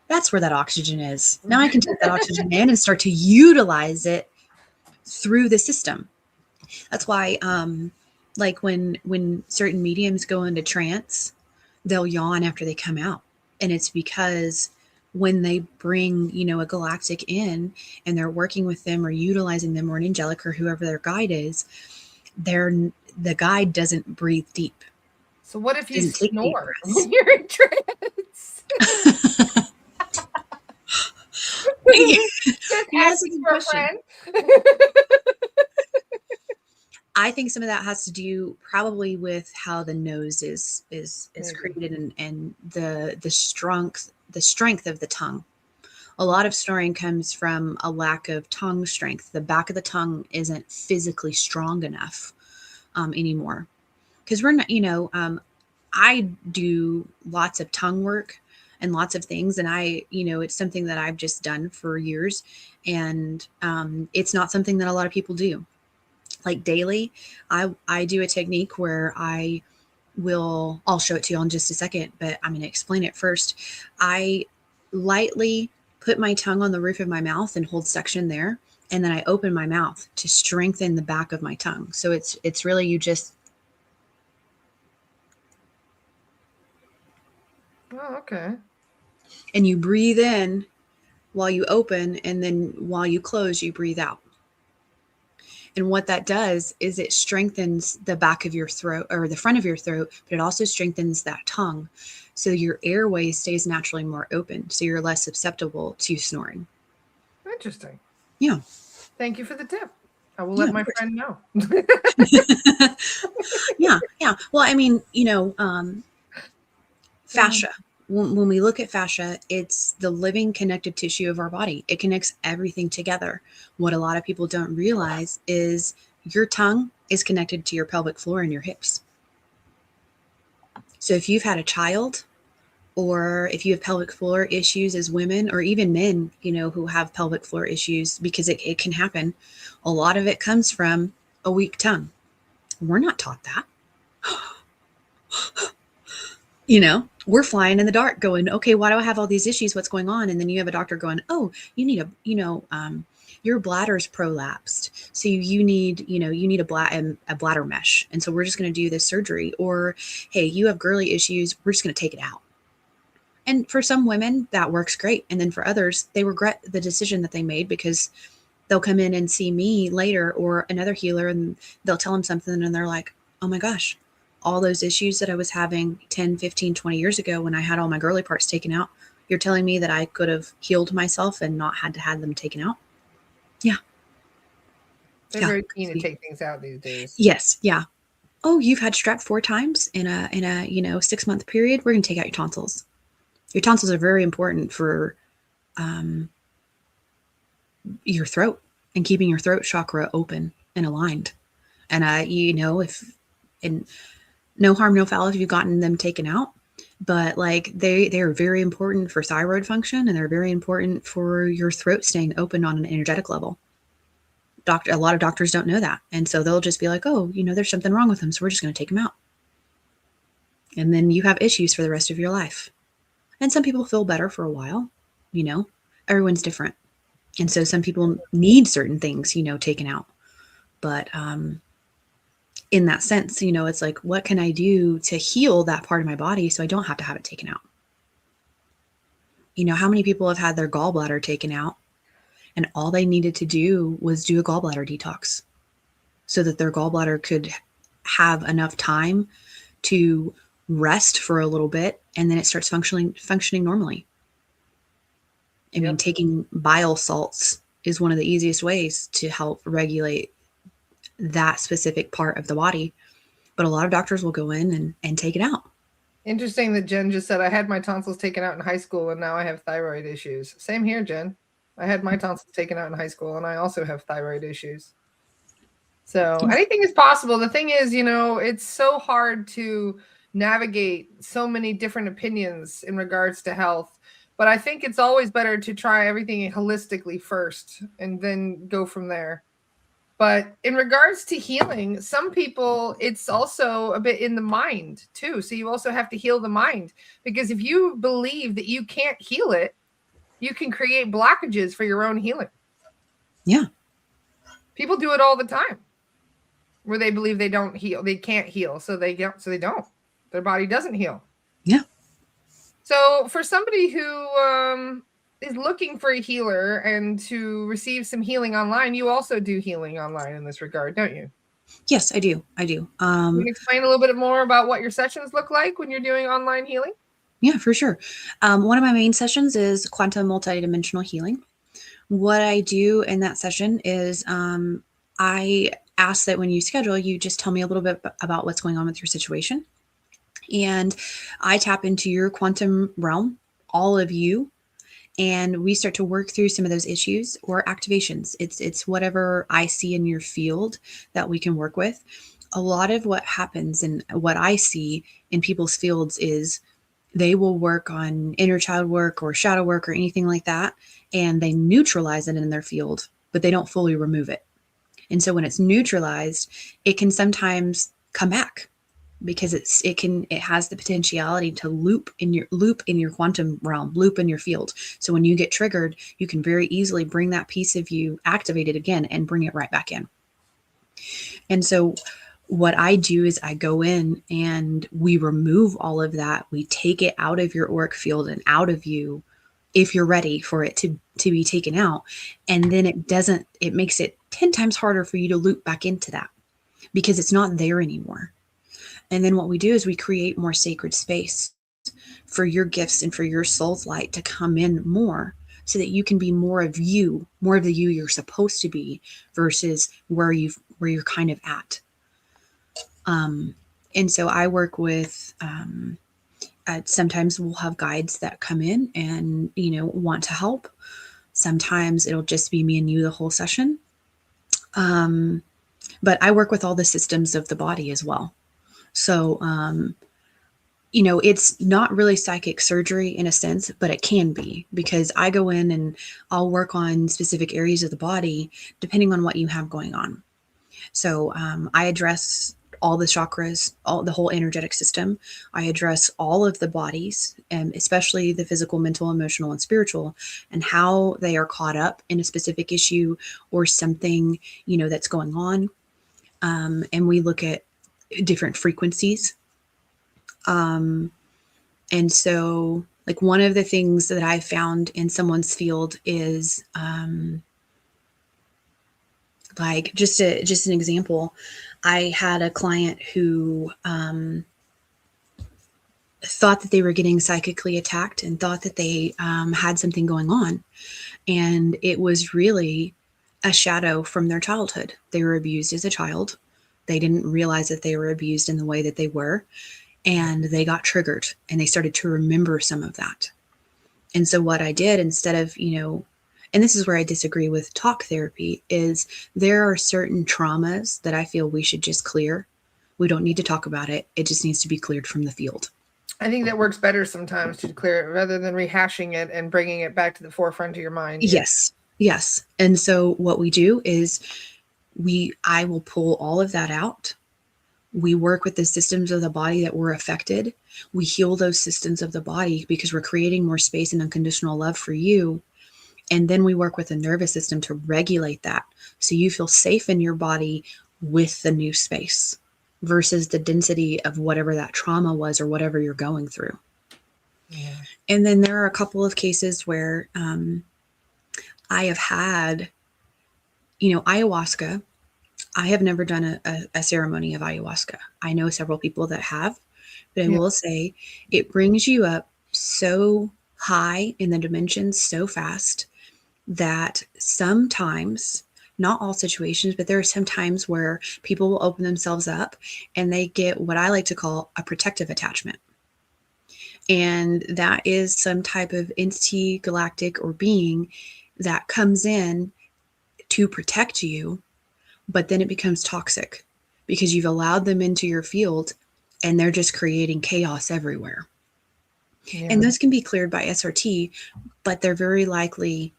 that's where that oxygen is. Now I can take that oxygen in and start to utilize it through the system. That's why, like when certain mediums go into trance, they'll yawn after they come out. And it's because when they bring, a galactic in and they're working with them or utilizing them or an angelic or whoever their guide is, the guide doesn't breathe deep. So what if you snore when you're in trance? Asking for a friend. I think some of that has to do probably with how the nose is created and the strength of the tongue. A lot of snoring comes from a lack of tongue strength. The back of the tongue isn't physically strong enough anymore. Because we're not, I do lots of tongue work and lots of things. And it's something that I've just done for years. And it's not something that a lot of people do. Like daily, I do a technique where I'll show it to you in just a second, but I'm going to explain it first. I lightly put my tongue on the roof of my mouth and hold suction there. And then I open my mouth to strengthen the back of my tongue. So it's really, you just. Oh, okay. And you breathe in while you open, and then while you close, you breathe out. And what that does is it strengthens the back of your throat or the front of your throat, but it also strengthens that tongue. So your airway stays naturally more open. So you're less susceptible to snoring. Interesting. Yeah. Thank you for the tip. I will let my friend know. Yeah. Well, I mean, fascia. When we look at fascia, it's the living connective tissue of our body. It connects everything together. What a lot of people don't realize is your tongue is connected to your pelvic floor and your hips. So if you've had a child, or if you have pelvic floor issues as women, or even men, who have pelvic floor issues, because it can happen, a lot of it comes from a weak tongue. We're not taught that. We're flying in the dark going, okay, why do I have all these issues? What's going on? And then you have a doctor going, oh, you need your bladder's prolapsed. So you need, you need a bladder mesh. And so we're just going to do this surgery. Or, hey, you have girly issues. We're just going to take it out. And for some women, that works great. And then for others, they regret the decision that they made because they'll come in and see me later or another healer and they'll tell them something and they're like, oh my gosh, all those issues that I was having 10, 15, 20 years ago when I had all my girly parts taken out, you're telling me that I could have healed myself and not had to have them taken out? Yeah. They're very keen to take things out these days. Yes. Yeah. Oh, you've had strep 4 times in a 6-month period. We're going to take out your tonsils. Your tonsils are very important for your throat and keeping your throat chakra open and aligned. And no harm, no foul if you've gotten them taken out, but like they're very important for thyroid function and they're very important for your throat staying open on an energetic level. A lot of doctors don't know that. And so they'll just be like, oh, there's something wrong with them, so we're just going to take them out. And then you have issues for the rest of your life. And some people feel better for a while, everyone's different. And so some people need certain things, taken out. But in that sense, it's like, what can I do to heal that part of my body so I don't have to have it taken out? How many people have had their gallbladder taken out and all they needed to do was do a gallbladder detox so that their gallbladder could have enough time to rest for a little bit and then it starts functioning normally. I mean, taking bile salts is one of the easiest ways to help regulate that specific part of the body. But a lot of doctors will go in and take it out. Interesting that Jen just said, I had my tonsils taken out in high school and now I have thyroid issues. Same here, Jen. I had my tonsils taken out in high school and I also have thyroid issues. So anything is possible. The thing is, it's so hard to navigate so many different opinions in regards to health. But I think it's always better to try everything holistically first and then go from there. But in regards to healing, some people, it's also a bit in the mind too. So you also have to heal the mind, because if you believe that you can't heal it, you can create blockages for your own healing. Yeah. People do it all the time where they believe they don't heal. They can't heal. So they don't. Their body doesn't heal. Yeah. So for somebody who is looking for a healer and to receive some healing online, you also do healing online in this regard, don't you? Yes, I do. Can you explain a little bit more about what your sessions look like when you're doing online healing? Yeah, for sure. One of my main sessions is quantum multidimensional healing. What I do in that session is I ask that when you schedule, you just tell me a little bit about what's going on with your situation. And I tap into your quantum realm, all of you, and we start to work through some of those issues or activations. It's whatever I see in your field that we can work with. A lot of what happens and what I see in people's fields is they will work on inner child work or shadow work or anything like that, and they neutralize it in their field, but they don't fully remove it. And so when it's neutralized, it can sometimes come back because it has the potentiality to loop in your quantum realm, loop in your field. So when you get triggered, you can very easily bring that piece of you, activate it again, and bring it right back in. And so what I do is I go in and we remove all of that. We take it out of your auric field and out of you if you're ready for it to be taken out. And then it makes it 10 times harder for you to loop back into that because it's not there anymore. And then what we do is we create more sacred space for your gifts and for your soul's light to come in more so that you can be more of the you you're supposed to be versus where you're kind of at. And so I work with, sometimes we'll have guides that come in and, want to help. Sometimes it'll just be me and you the whole session. But I work with all the systems of the body as well. So, it's not really psychic surgery in a sense, but it can be because I go in and I'll work on specific areas of the body depending on what you have going on. So I address all the chakras, the whole energetic system. I address all of the bodies, especially the physical, mental, emotional, and spiritual, and how they are caught up in a specific issue or something, that's going on. And we look at different frequencies. And so, like, one of the things that I found in someone's field is, like, just an example. I had a client who thought that they were getting psychically attacked and thought that they had something going on. And it was really a shadow from their childhood. They were abused as a child. They didn't realize that they were abused in the way that they were. And they got triggered and they started to remember some of that. And so what I did, instead of, and this is where I disagree with talk therapy, is there are certain traumas that I feel we should just clear. We don't need to talk about it. It just needs to be cleared from the field. I think that works better sometimes to clear it rather than rehashing it and bringing it back to the forefront of your mind. Yes. And so what we do is I will pull all of that out. We work with the systems of the body that were affected. We heal those systems of the body because we're creating more space and unconditional love for you. And then we work with the nervous system to regulate that so you feel safe in your body with the new space versus the density of whatever that trauma was or whatever you're going through. Yeah. And then there are a couple of cases where I have had, ayahuasca. I have never done a ceremony of ayahuasca. I know several people that have, but I will say it brings you up so high in the dimensions so fast that sometimes, not all situations, but there are some times where people will open themselves up and they get what I like to call a protective attachment. And that is some type of entity, galactic, or being that comes in to protect you, but then it becomes toxic because you've allowed them into your field and they're just creating chaos everywhere. Yeah. And those can be cleared by SRT, but they're very likely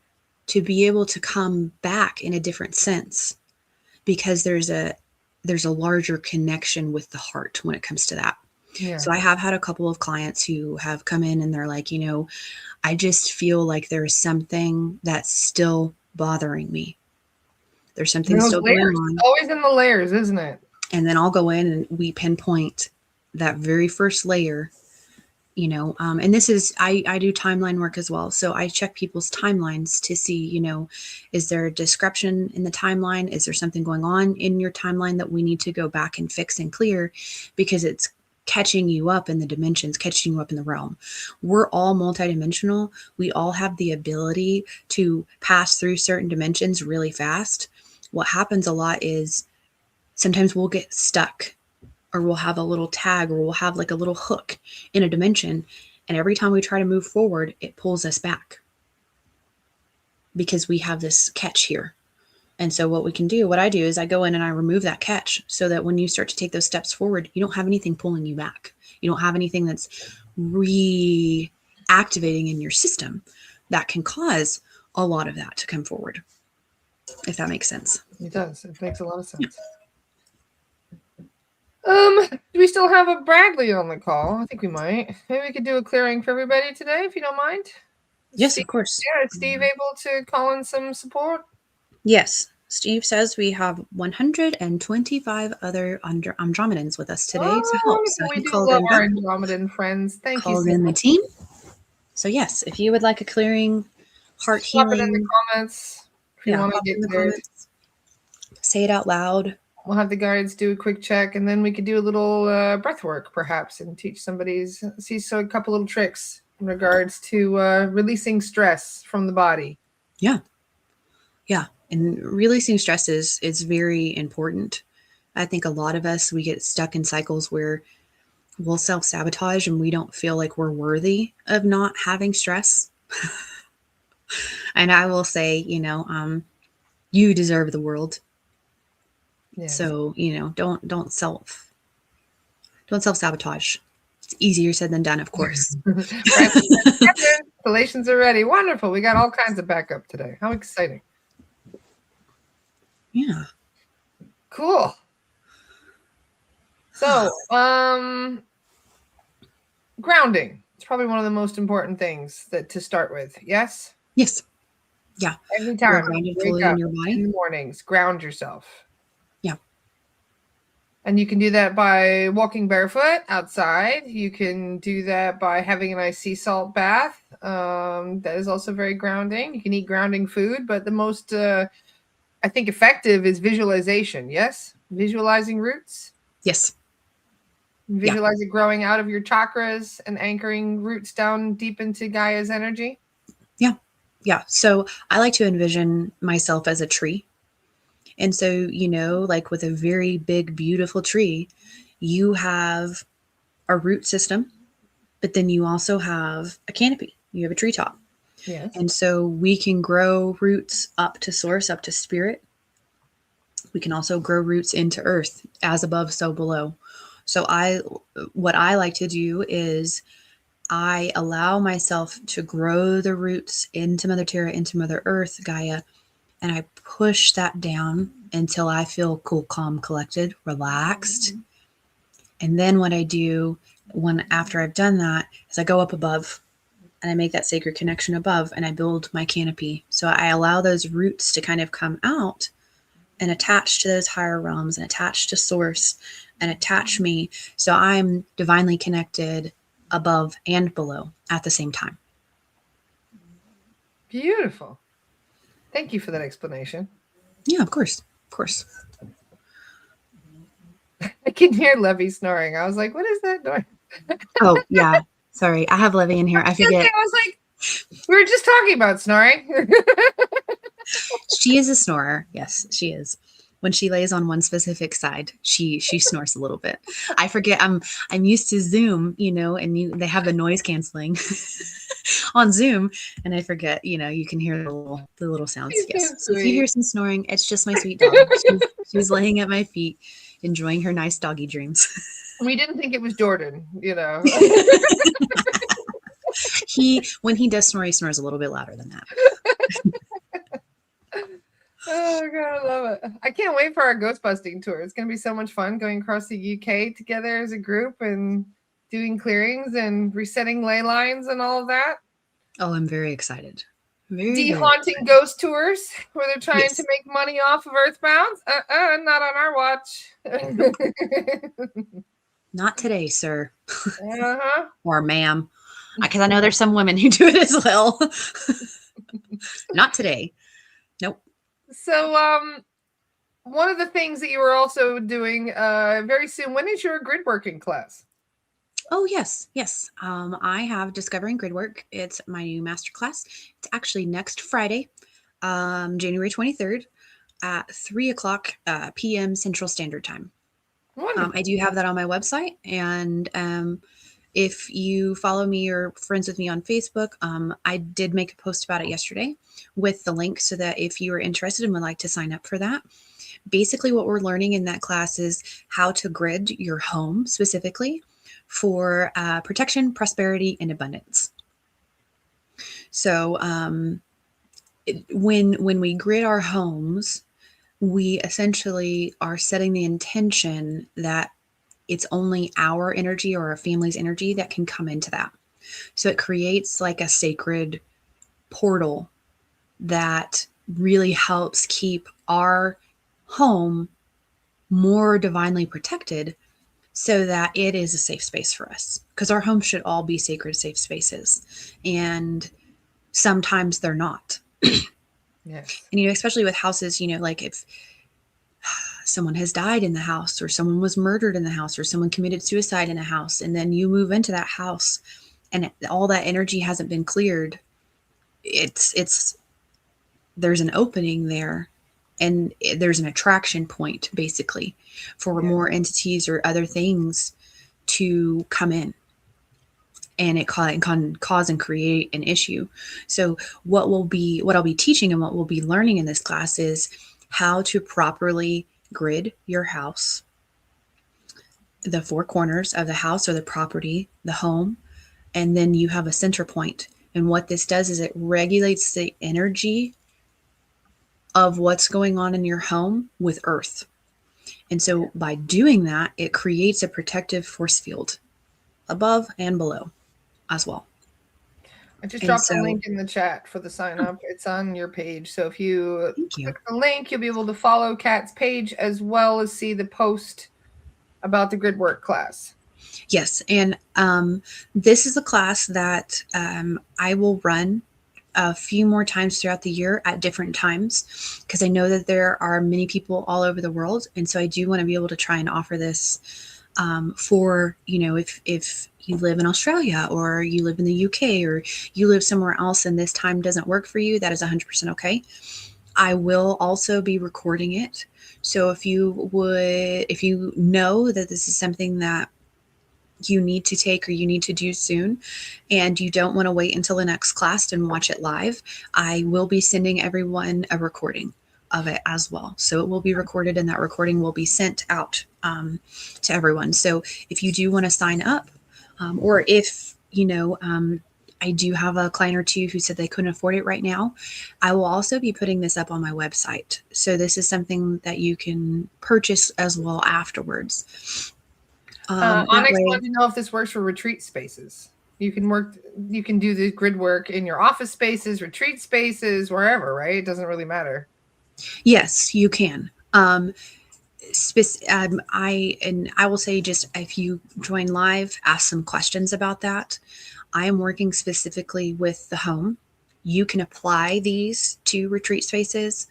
to be able to come back in a different sense because there's a larger connection with the heart when it comes to that. Yeah. So I have had a couple of clients who have come in and they're like, I just feel like there's something that's still bothering me. There's something still going on. It's always in the layers, isn't it? And then I'll go in and we pinpoint that very first layer, and this is, I do timeline work as well. So I check people's timelines to see, is there a disruption in the timeline? Is there something going on in your timeline that we need to go back and fix and clear because it's catching you up in the dimensions, catching you up in the realm. We're all multidimensional. We all have the ability to pass through certain dimensions really fast. What happens a lot is sometimes we'll get stuck or we'll have a little tag or we'll have like a little hook in a dimension. And every time we try to move forward, it pulls us back because we have this catch here. And so what I do is I go in and I remove that catch so that when you start to take those steps forward, you don't have anything pulling you back. You don't have anything that's reactivating in your system that can cause a lot of that to come forward. If that makes sense. It does. It makes a lot of sense. Do we still have a Bradley on the call? I think we might. Maybe we could do a clearing for everybody today, if you don't mind. Yes, Steve, of course. Yeah, is Steve able to call in some support? Yes. Steve says we have 125 other Andromedans with us today to help. So we do love our Andromedan friends. Thank you. Called in the team. So yes, if you would like a clearing, heart healing. Pop it in the comments. If you want to get cleared. Say it out loud. We'll have the guides do a quick check, and then we could do a little breath work, perhaps, and teach a couple little tricks in regards to releasing stress from the body. Yeah. And releasing stress is very important. I think a lot of us, we get stuck in cycles where we'll self-sabotage and we don't feel like we're worthy of not having stress. And I will say, you deserve the world. Yes. So, don't self-sabotage. It's easier said than done, of course. Installations are ready. Wonderful. We got all kinds of backup today. How exciting. Yeah. Cool. So, grounding. It's probably one of the most important things that to start with. Yes. Yes. Yeah. Every You're time grounded you wake fully in up your in body. the mornings, ground yourself. Yeah. And you can do that by walking barefoot outside. You can do that by having a nice sea salt bath. That is also very grounding. You can eat grounding food, but the most, I think, effective is visualization. Yes? Visualizing roots. Yes. Visualize it growing out of your chakras and anchoring roots down deep into Gaia's energy. Yeah. Yeah. So I like to envision myself as a tree. And so, like with a very big, beautiful tree, you have a root system, but then you also have a canopy. You have a treetop. Yes. And so we can grow roots up to source, up to spirit. We can also grow roots into earth, as above, so below. So what I like to do is I allow myself to grow the roots into Mother Terra, into Mother Earth, Gaia, and I push that down until I feel cool, calm, collected, relaxed. And then what I do after I've done that is I go up above and I make that sacred connection above and I build my canopy. So I allow those roots to kind of come out and attach to those higher realms and attach to source and attach me. So I'm divinely connected above and below at the same time. Beautiful. Thank you for that explanation. Yeah, of course. Of course. I can hear Levy snoring. I was like, what is that noise? Oh, yeah. Sorry. I have Levy in here. I forget. I was like, we were just talking about snoring. She is a snorer. Yes, she is. When she lays on one specific side, she snores a little bit. I forget. I'm used to Zoom, and they have the noise canceling on Zoom, and I forget. You can hear the little sounds. She's Yes. so So if you hear some snoring, it's just my sweet dog. She's laying at my feet, enjoying her nice doggy dreams. We didn't think it was Jordan, When he does snore, he snores a little bit louder than that. Oh God, I love it. I can't wait for our ghost busting tour. It's going to be so much fun going across the UK together as a group and doing clearings and resetting ley lines and all of that. Oh, I'm very excited. De-haunting ghost tours where they're trying to make money off of Earthbound. Not on our watch. Not today, sir. Uh-huh. Or ma'am. Because I know there's some women who do it as well. Not today. Nope. So, one of the things that you were also doing very soon, when is your grid working class? Oh, yes. I have Discovering Gridwork. It's my new masterclass. It's actually next Friday, January 23rd at 3:00 p.m. Central Standard Time. I do have that on my website. And if you follow me or friends with me on Facebook, I did make a post about it yesterday with the link so that if you are interested and would like to sign up for that. Basically, what we're learning in that class is how to grid your home specifically for protection, prosperity, and abundance. So when we grid our homes, we essentially are setting the intention that it's only our energy or our family's energy that can come into that. So it creates like a sacred portal that really helps keep our home more divinely protected so that it is a safe space for us. Because our homes should all be sacred, safe spaces. And sometimes they're not. Yes. And, especially with houses, like if someone has died in the house or someone was murdered in the house or someone committed suicide in a house, and then you move into that house and all that energy hasn't been cleared, there's an opening there. And there's an attraction point, basically, for more entities or other things to come in. And it can cause and create an issue. So what I'll be teaching and what we'll be learning in this class is how to properly grid your house, the four corners of the house or the property, the home, and then you have a center point. And what this does is it regulates the energy of what's going on in your home with earth. And so by doing that, it creates a protective force field above and below as well. I just And dropped a so, link in the chat for the sign up. It's on your page. So if you thank you. click the link, you'll be able to follow Kat's page as well as see the post about the grid work class. Yes. And this is a class that I will run a few more times throughout the year at different times, because I know that there are many people all over the world. And so I do want to be able to try and offer this for, if you live in Australia or you live in the UK or you live somewhere else and this time doesn't work for you, that is 100% okay. I will also be recording it. So if you know that this is something that you need to take or you need to do soon and you don't want to wait until the next class and watch it live, I will be sending everyone a recording of it as well. So it will be recorded and that recording will be sent out to everyone. So if you do want to sign up, or if, I do have a client or two who said they couldn't afford it right now, I will also be putting this up on my website. So this is something that you can purchase as well afterwards. Onyx wanted to know if this works for retreat spaces. You can do the grid work in your office spaces, retreat spaces, wherever, right? It doesn't really matter. Yes, you can. I will say, just if you join live, ask some questions about that. I am working specifically with the home. You can apply these to retreat spaces.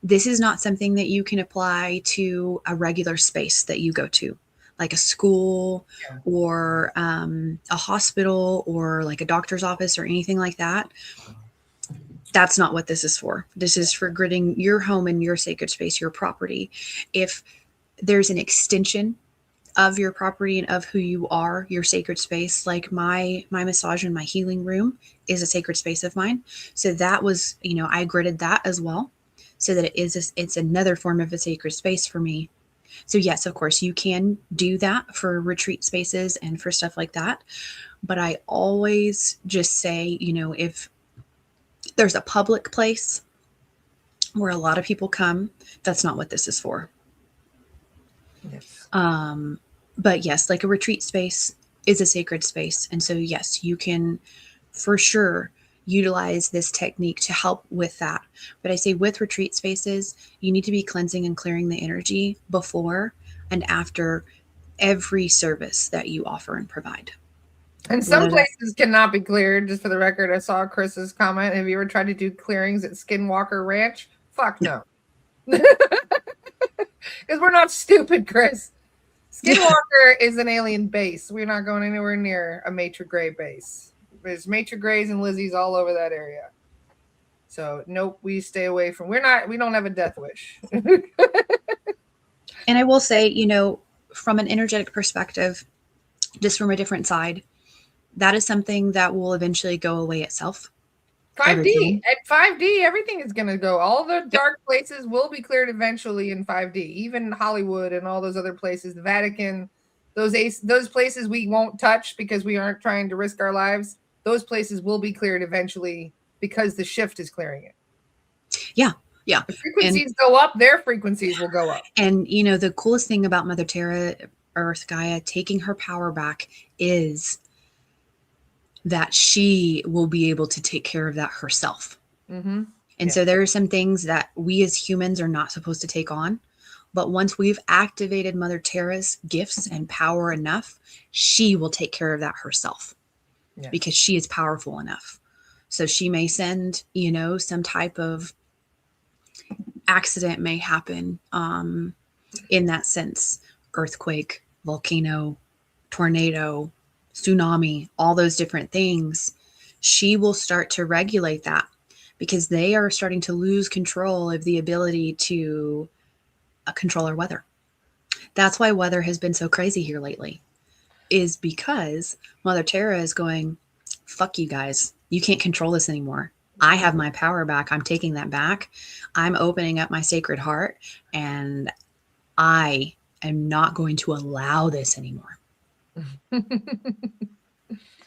This is not something that you can apply to a regular space that you go to, like a school or a hospital or like a doctor's office or anything like that. That's not what this is for. This is for gridding your home and your sacred space, your property. If there's an extension of your property and of who you are, your sacred space, like my massage and my healing room is a sacred space of mine. So that was, I gridded that as well, so that it's another form of a sacred space for me. So yes, of course, you can do that for retreat spaces and for stuff like that. But I always just say, if there's a public place where a lot of people come, that's not what this is for. Yes. But yes, like a retreat space is a sacred space. And so, yes, you can for sure utilize this technique to help with that. But I say with retreat spaces, you need to be cleansing and clearing the energy before and after every service that you offer and provide. And some places cannot be cleared. Just for the record, I saw Chris's comment. Have you ever tried to do clearings at Skinwalker Ranch? Fuck no. Because we're not stupid, Chris. Skinwalker is an alien base. We're not going anywhere near a Maitre Gray base. There's Maitre Grays and Lizzies all over that area. So nope, we stay away from. We don't have a death wish. And I will say, from an energetic perspective, just from a different side, that is something that will eventually go away itself. 5D. At 5D, everything is going to go. All the dark places will be cleared eventually in 5D. Even Hollywood and all those other places, the Vatican, those places we won't touch because we aren't trying to risk our lives. Those places will be cleared eventually because the shift is clearing it. Yeah. Yeah. The frequencies go up, their frequencies will go up. And, the coolest thing about Mother Terra, Earth Gaia, taking her power back is that she will be able to take care of that herself. Mm-hmm. And so there are some things that we as humans are not supposed to take on. But once we've activated Mother Terra's gifts and power enough, she will take care of that herself because she is powerful enough. So she may send, some type of accident may happen in that sense. Earthquake, volcano, tornado, tsunami, all those different things. She will start to regulate that because they are starting to lose control of the ability to control our weather. That's why weather has been so crazy here lately, is because Mother Terra is going, fuck you guys. You can't control this anymore. I have my power back. I'm taking that back. I'm opening up my sacred heart, and I am not going to allow this anymore.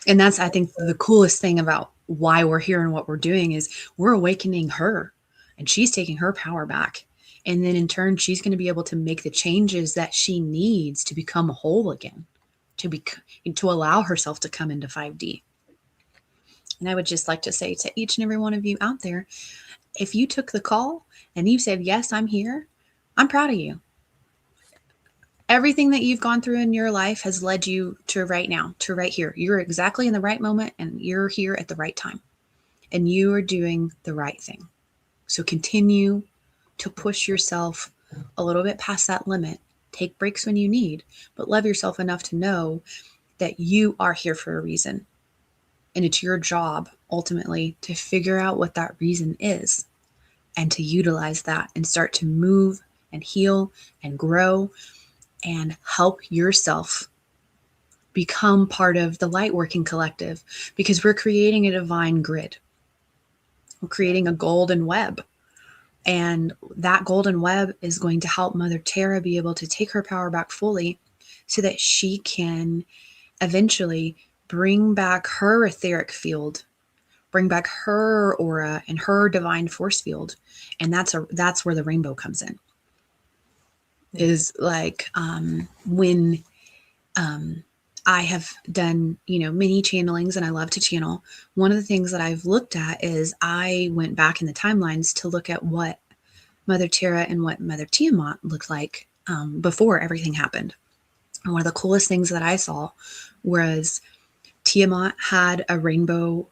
And that's, I think, the coolest thing about why we're here and what we're doing is we're awakening her, and she's taking her power back. And then in turn, she's going to be able to make the changes that she needs to become whole again, to allow herself to come into 5D. And I would just like to say to each and every one of you out there, if you took the call and you said, yes, I'm here, I'm proud of you. Everything that you've gone through in your life has led you to right now, to right here. You're exactly in the right moment and you're here at the right time. And you are doing the right thing. So continue to push yourself a little bit past that limit. Take breaks when you need, but love yourself enough to know that you are here for a reason. And it's your job ultimately to figure out what that reason is and to utilize that and start to move and heal and grow and help yourself become part of the Lightworking Collective, because we're creating a divine grid. We're creating a golden web. And that golden web is going to help Mother Terra be able to take her power back fully so that she can eventually bring back her etheric field, bring back her aura and her divine force field. And that's where the rainbow comes in. Is like when I have done, many channelings, and I love to channel. One of the things that I've looked at is I went back in the timelines to look at what Mother Terra and what Mother Tiamat looked like before everything happened. And one of the coolest things that I saw was Tiamat had a rainbow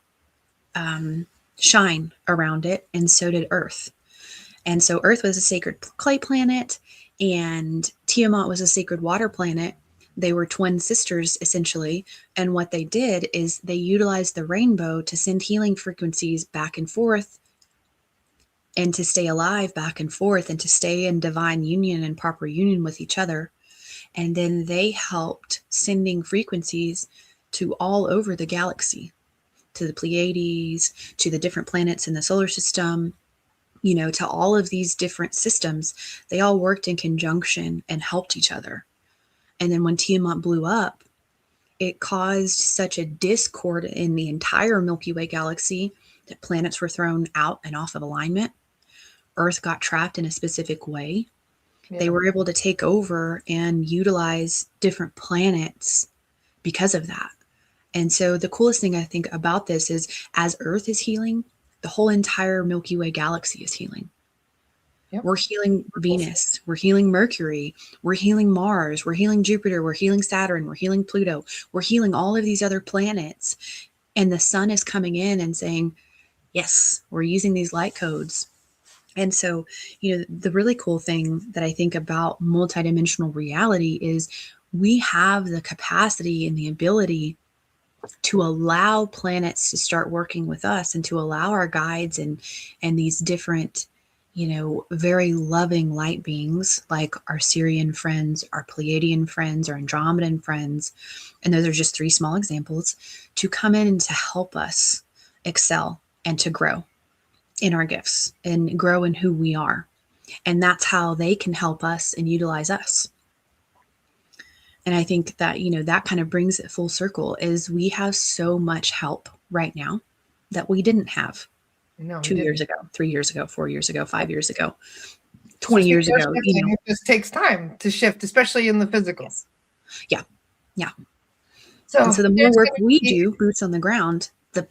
shine around it, and so did Earth. And so Earth was a sacred clay planet, and Tiamat was a sacred water planet. They were twin sisters, essentially. And what they did is they utilized the rainbow to send healing frequencies back and forth, and to stay alive back and forth, and to stay in divine union and proper union with each other. And then they helped sending frequencies to all over the galaxy, to the Pleiades, to the different planets in the solar system, to all of these different systems. They all worked in conjunction and helped each other. And then when Tiamat blew up, it caused such a discord in the entire Milky Way galaxy that planets were thrown out and off of alignment. Earth got trapped in a specific way. Yeah. They were able to take over and utilize different planets because of that. And so the coolest thing I think about this is, as Earth is healing, the whole entire Milky Way galaxy is healing. Yep. We're healing Venus. We're healing Mercury. We're healing Mars. We're healing Jupiter. We're healing Saturn. We're healing Pluto. We're healing all of these other planets. And the sun is coming in and saying, yes, we're using these light codes. And so, the really cool thing that I think about multidimensional reality is we have the capacity and the ability to allow planets to start working with us, and to allow our guides and these different, very loving light beings like our Sirian friends, our Pleiadian friends, our Andromedan friends, and those are just 3 small examples, to come in and to help us excel and to grow in our gifts and grow in who we are. And that's how they can help us and utilize us. And I think that, that kind of brings it full circle, is we have so much help right now that we didn't have 2 years ago, 3 years ago, 4 years ago, 5 years ago, 20 years ago. It just takes time to shift, especially in the physical. Yes. Yeah. Yeah. So the more work we do, boots on the ground, the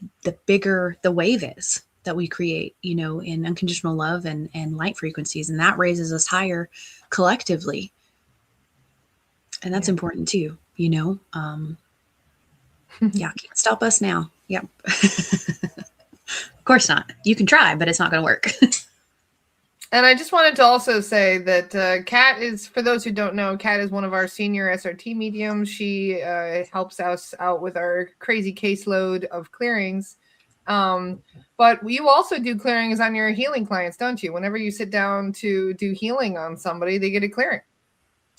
bigger the wave is that we create, in unconditional love and light frequencies. And that raises us higher collectively. And that's important too, Yeah, can't stop us now. Yep. Of course not. You can try, but it's not going to work. And I just wanted to also say that Kat is, for those who don't know, Kat is one of our senior SRT mediums. She helps us out with our crazy caseload of clearings. But you also do clearings on your healing clients, don't you? Whenever you sit down to do healing on somebody, they get a clearing.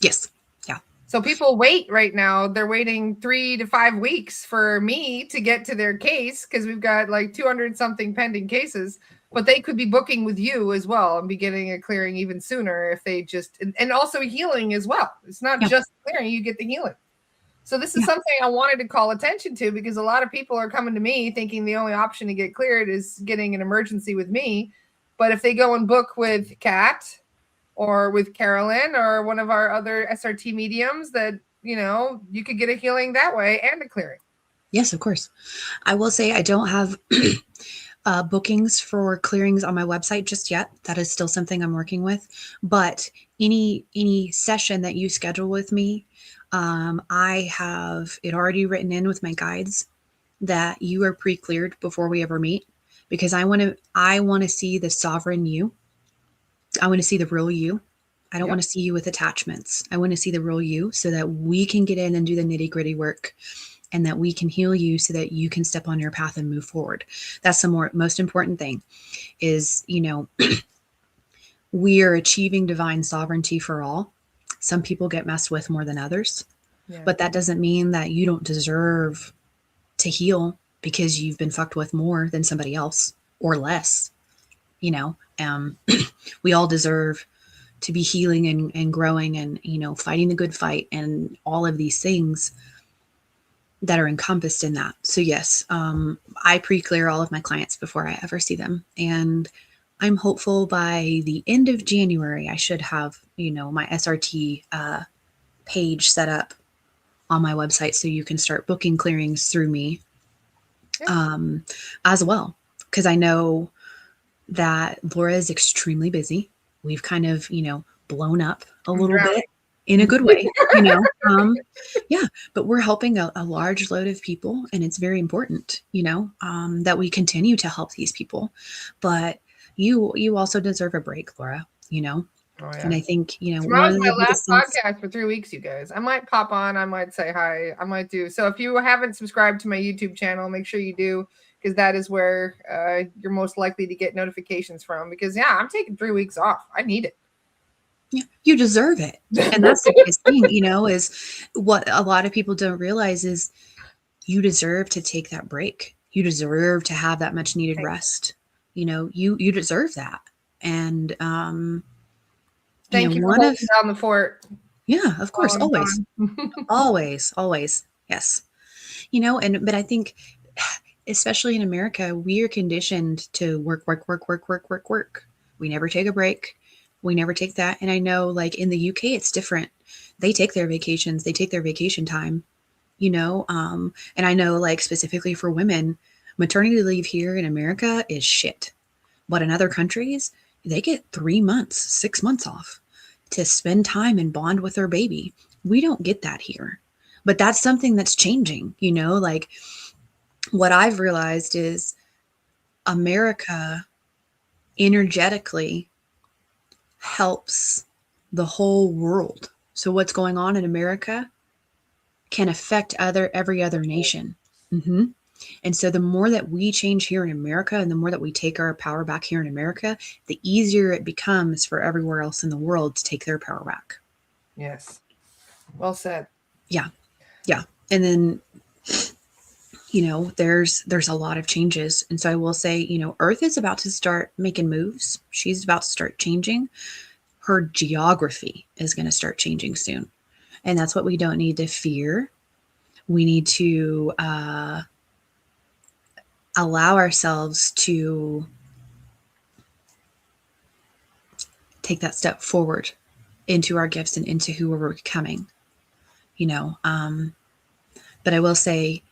Yes. Yeah. So people wait right now. They're waiting 3 to 5 weeks for me to get to their case, because we've got like 200 something pending cases, but they could be booking with you as well and be getting a clearing even sooner if they just, and also healing as well. It's not just clearing, you get the healing. So this is something I wanted to call attention to, because a lot of people are coming to me thinking the only option to get cleared is getting an emergency with me. But if they go and book with Kat, or with Carolyn or one of our other SRT mediums that, you could get a healing that way and a clearing. Yes, of course. I will say I don't have bookings for clearings on my website just yet. That is still something I'm working with. But any session that you schedule with me, I have it already written in with my guides that you are pre-cleared before we ever meet, because I want to see the sovereign you. I want to see the real you. I don't want to see you with attachments. I want to see the real you so that we can get in and do the nitty-gritty work, and that we can heal you so that you can step on your path and move forward. That's the most important thing is, we are achieving divine sovereignty for all. Some people get messed with more than others, but that doesn't mean that you don't deserve to heal because you've been fucked with more than somebody else or less. We all deserve to be healing and growing and, fighting the good fight and all of these things that are encompassed in that. So yes, I pre-clear all of my clients before I ever see them. And I'm hopeful by the end of January, I should have, my SRT page set up on my website so you can start booking clearings through me as well. Because I know that Laura is extremely busy. We've kind of, blown up a little bit in a good way, but we're helping a large load of people, and it's very important, that we continue to help these people. But you also deserve a break, Laura, Oh, yeah. And I think, Tomorrow's my last podcast for 3 weeks, you guys. I might pop on. I might say hi. I might do. So if you haven't subscribed to my YouTube channel, make sure you do, because that is where you're most likely to get notifications from. Because, I'm taking 3 weeks off. I need it. Yeah, you deserve it. And that's the biggest thing, is what a lot of people don't realize is you deserve to take that break. You deserve to have that much needed rest. You deserve that. And, thank you for holding down the fort. Yeah, of course. Always. always. Yes. But I think, especially in America, we are conditioned to work. We never take a break. We never take that. And I know, like, in the UK, it's different. They take their vacations. They take their vacation time, and I know, like, specifically for women, maternity leave here in America is shit. But in other countries, they get 3 months, 6 months off to spend time and bond with their baby. We don't get that here. But that's something that's changing, like what I've realized is America energetically helps the whole world. So what's going on in America can affect every other nation. Mm-hmm. And so the more that we change here in America, and the more that we take our power back here in America, the easier it becomes for everywhere else in the world to take their power back. Yes. Well said. Yeah. And then, there's a lot of changes. And so I will say, Earth is about to start making moves. She's about to start changing. Her geography is going to start changing soon. And that's what we don't need to fear. We need to allow ourselves to take that step forward into our gifts and into who we're becoming, But I will say,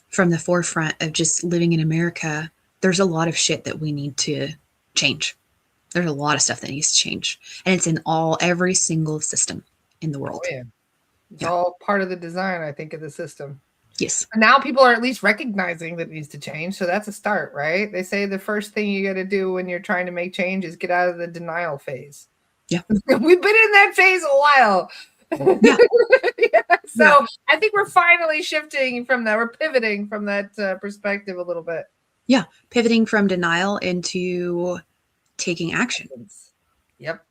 from the forefront of just living in America, there's a lot of shit that we need to change. There's a lot of stuff that needs to change. And it's in every single system in the world. Oh, yeah. It's all part of the design, I think, of the system. Yes. And now people are at least recognizing that it needs to change. So that's a start, right? They say the first thing you got to do when you're trying to make change is get out of the denial phase. Yeah. We've been in that phase a while. Yeah. So I think we're finally shifting from that. We're pivoting from that perspective a little bit. Yeah. Pivoting from denial into taking action. Yep.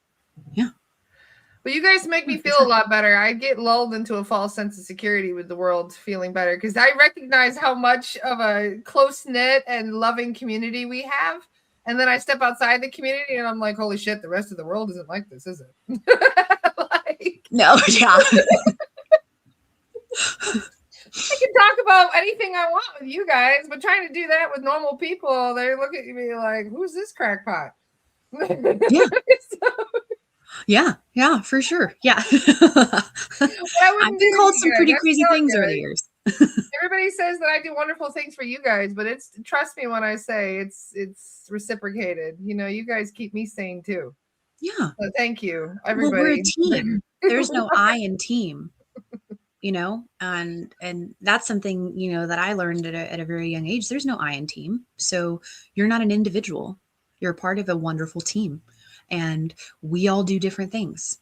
Yeah. But you guys make me feel a lot better. I get lulled into a false sense of security with the world feeling better, because I recognize how much of a close-knit and loving community we have. And then I step outside the community and I'm like, holy shit, the rest of the world isn't like this, is it? No, yeah. I can talk about anything I want with you guys, but trying to do that with normal people, they look at me like, who's this crackpot? Yeah. Yeah, for sure. Yeah. But I I've wouldn't do been it called to some you guys. pretty I'm crazy telling things over the you. years. Everybody says that I do wonderful things for you guys, but it's trust me when I say it's reciprocated. You guys keep me sane too. Yeah. So thank you, Well, we're a everybody. team. There's no I in team, and that's something, that I learned at a very young age. There's no I in team. So you're not an individual. You're part of a wonderful team. And we all do different things.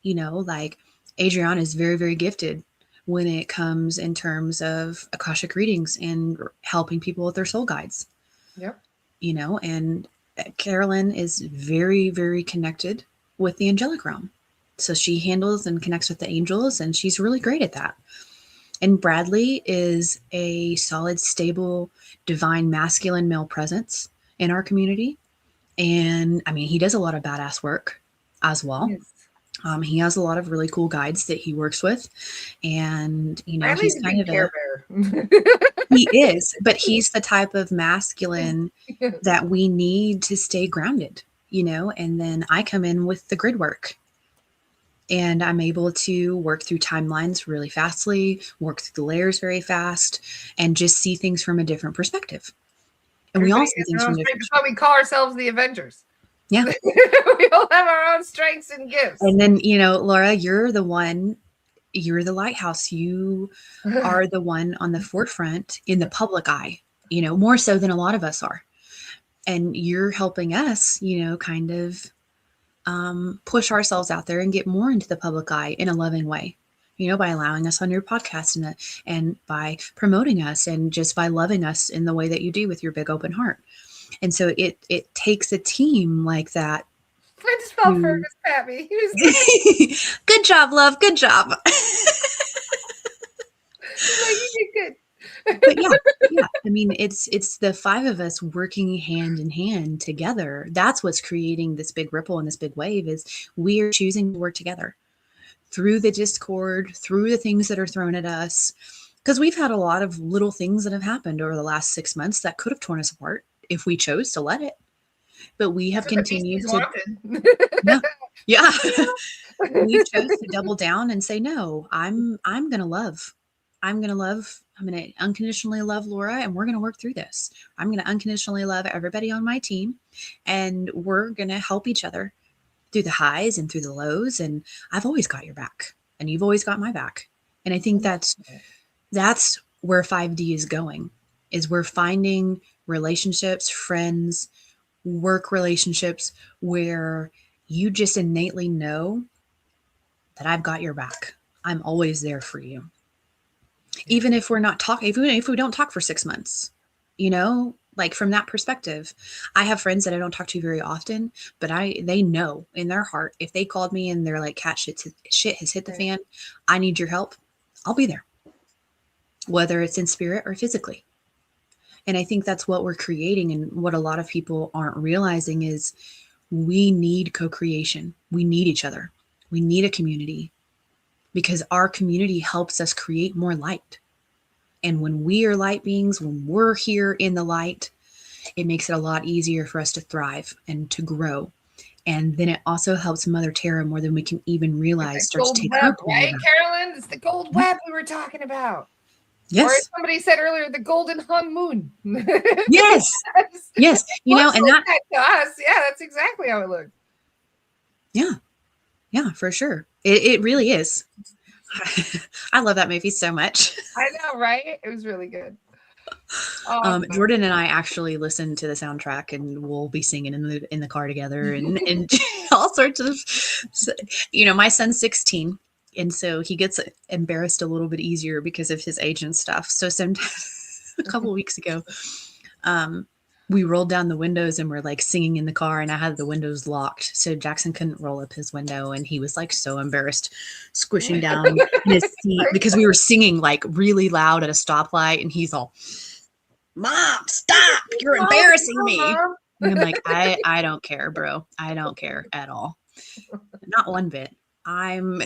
Like Adriana is very, very gifted when it comes in terms of Akashic readings and helping people with their soul guides. Yep. And Carolyn is very, very connected with the angelic realm. So she handles and connects with the angels, and she's really great at that. And Bradley is a solid, stable, divine, masculine male presence in our community. And I mean, he does a lot of badass work as well. Yes. He has a lot of really cool guides that he works with. And, he's Bradley's a kind big of Care a, Bear. he is, but he's the type of masculine that we need to stay grounded, and then I come in with the grid work. And I'm able to work through timelines really fastly, work through the layers very fast, and just see things from a different perspective. And we all Everybody see has things their from own different strengths. That's why we call ourselves the Avengers. Yeah. We all have our own strengths and gifts. And then, Laura, you're the lighthouse. You are the one on the forefront in the public eye, more so than a lot of us are. And you're helping us, kind of push ourselves out there and get more into the public eye in a loving way, by allowing us on your podcast and by promoting us and just by loving us in the way that you do with your big open heart. And so it takes a team like that. I just felt Fergus pat me. Good job, love. Good job. Like, you did good. But yeah. I mean, it's the five of us working hand in hand together. That's what's creating this big ripple and this big wave is we are choosing to work together through the discord, through the things that are thrown at us. Because we've had a lot of little things that have happened over the last 6 months that could have torn us apart if we chose to let it. But we have continued to. Yeah. We chose to double down and say, no, I'm going to love. I'm going to unconditionally love Laura, and we're going to work through this. I'm going to unconditionally love everybody on my team, and we're going to help each other through the highs and through the lows. And I've always got your back, and you've always got my back. And I think that's where 5D is going, is we're finding relationships, friends, work relationships where you just innately know that I've got your back. I'm always there for you. Even if we're not talking, even if we don't talk for 6 months, like from that perspective, I have friends that I don't talk to very often, but they know in their heart, if they called me and they're like, Cat, shit has hit the fan, I need your help, I'll be there, whether it's in spirit or physically. And I think that's what we're creating. And what a lot of people aren't realizing is we need co-creation. We need each other. We need a community, because our community helps us create more light. And when we are light beings, when we're here in the light, it makes it a lot easier for us to thrive and to grow. And then it also helps Mother Terra more than we can even realize. Starts to take web, her right, Carolyn? It's the gold web we were talking about. Yes. Or as somebody said earlier, the golden hung moon. Yes. Yes. And that to us, yeah, that's exactly how it looked. Yeah. Yeah, for sure. It really is. I love that movie so much. I know, right? It was really good. Awesome. Jordan and I actually listen to the soundtrack, and we'll be singing in the car together, and all sorts of. My son's 16, and so he gets embarrassed a little bit easier because of his age and stuff. So sometimes a couple of weeks ago, we rolled down the windows and we're like singing in the car, and I had the windows locked. So Jackson couldn't roll up his window, and he was like so embarrassed, squishing down in his seat because we were singing like really loud at a stoplight, and he's all, Mom, stop, you're embarrassing me. And I'm like, I don't care, bro. I don't care at all. Not one bit. I'm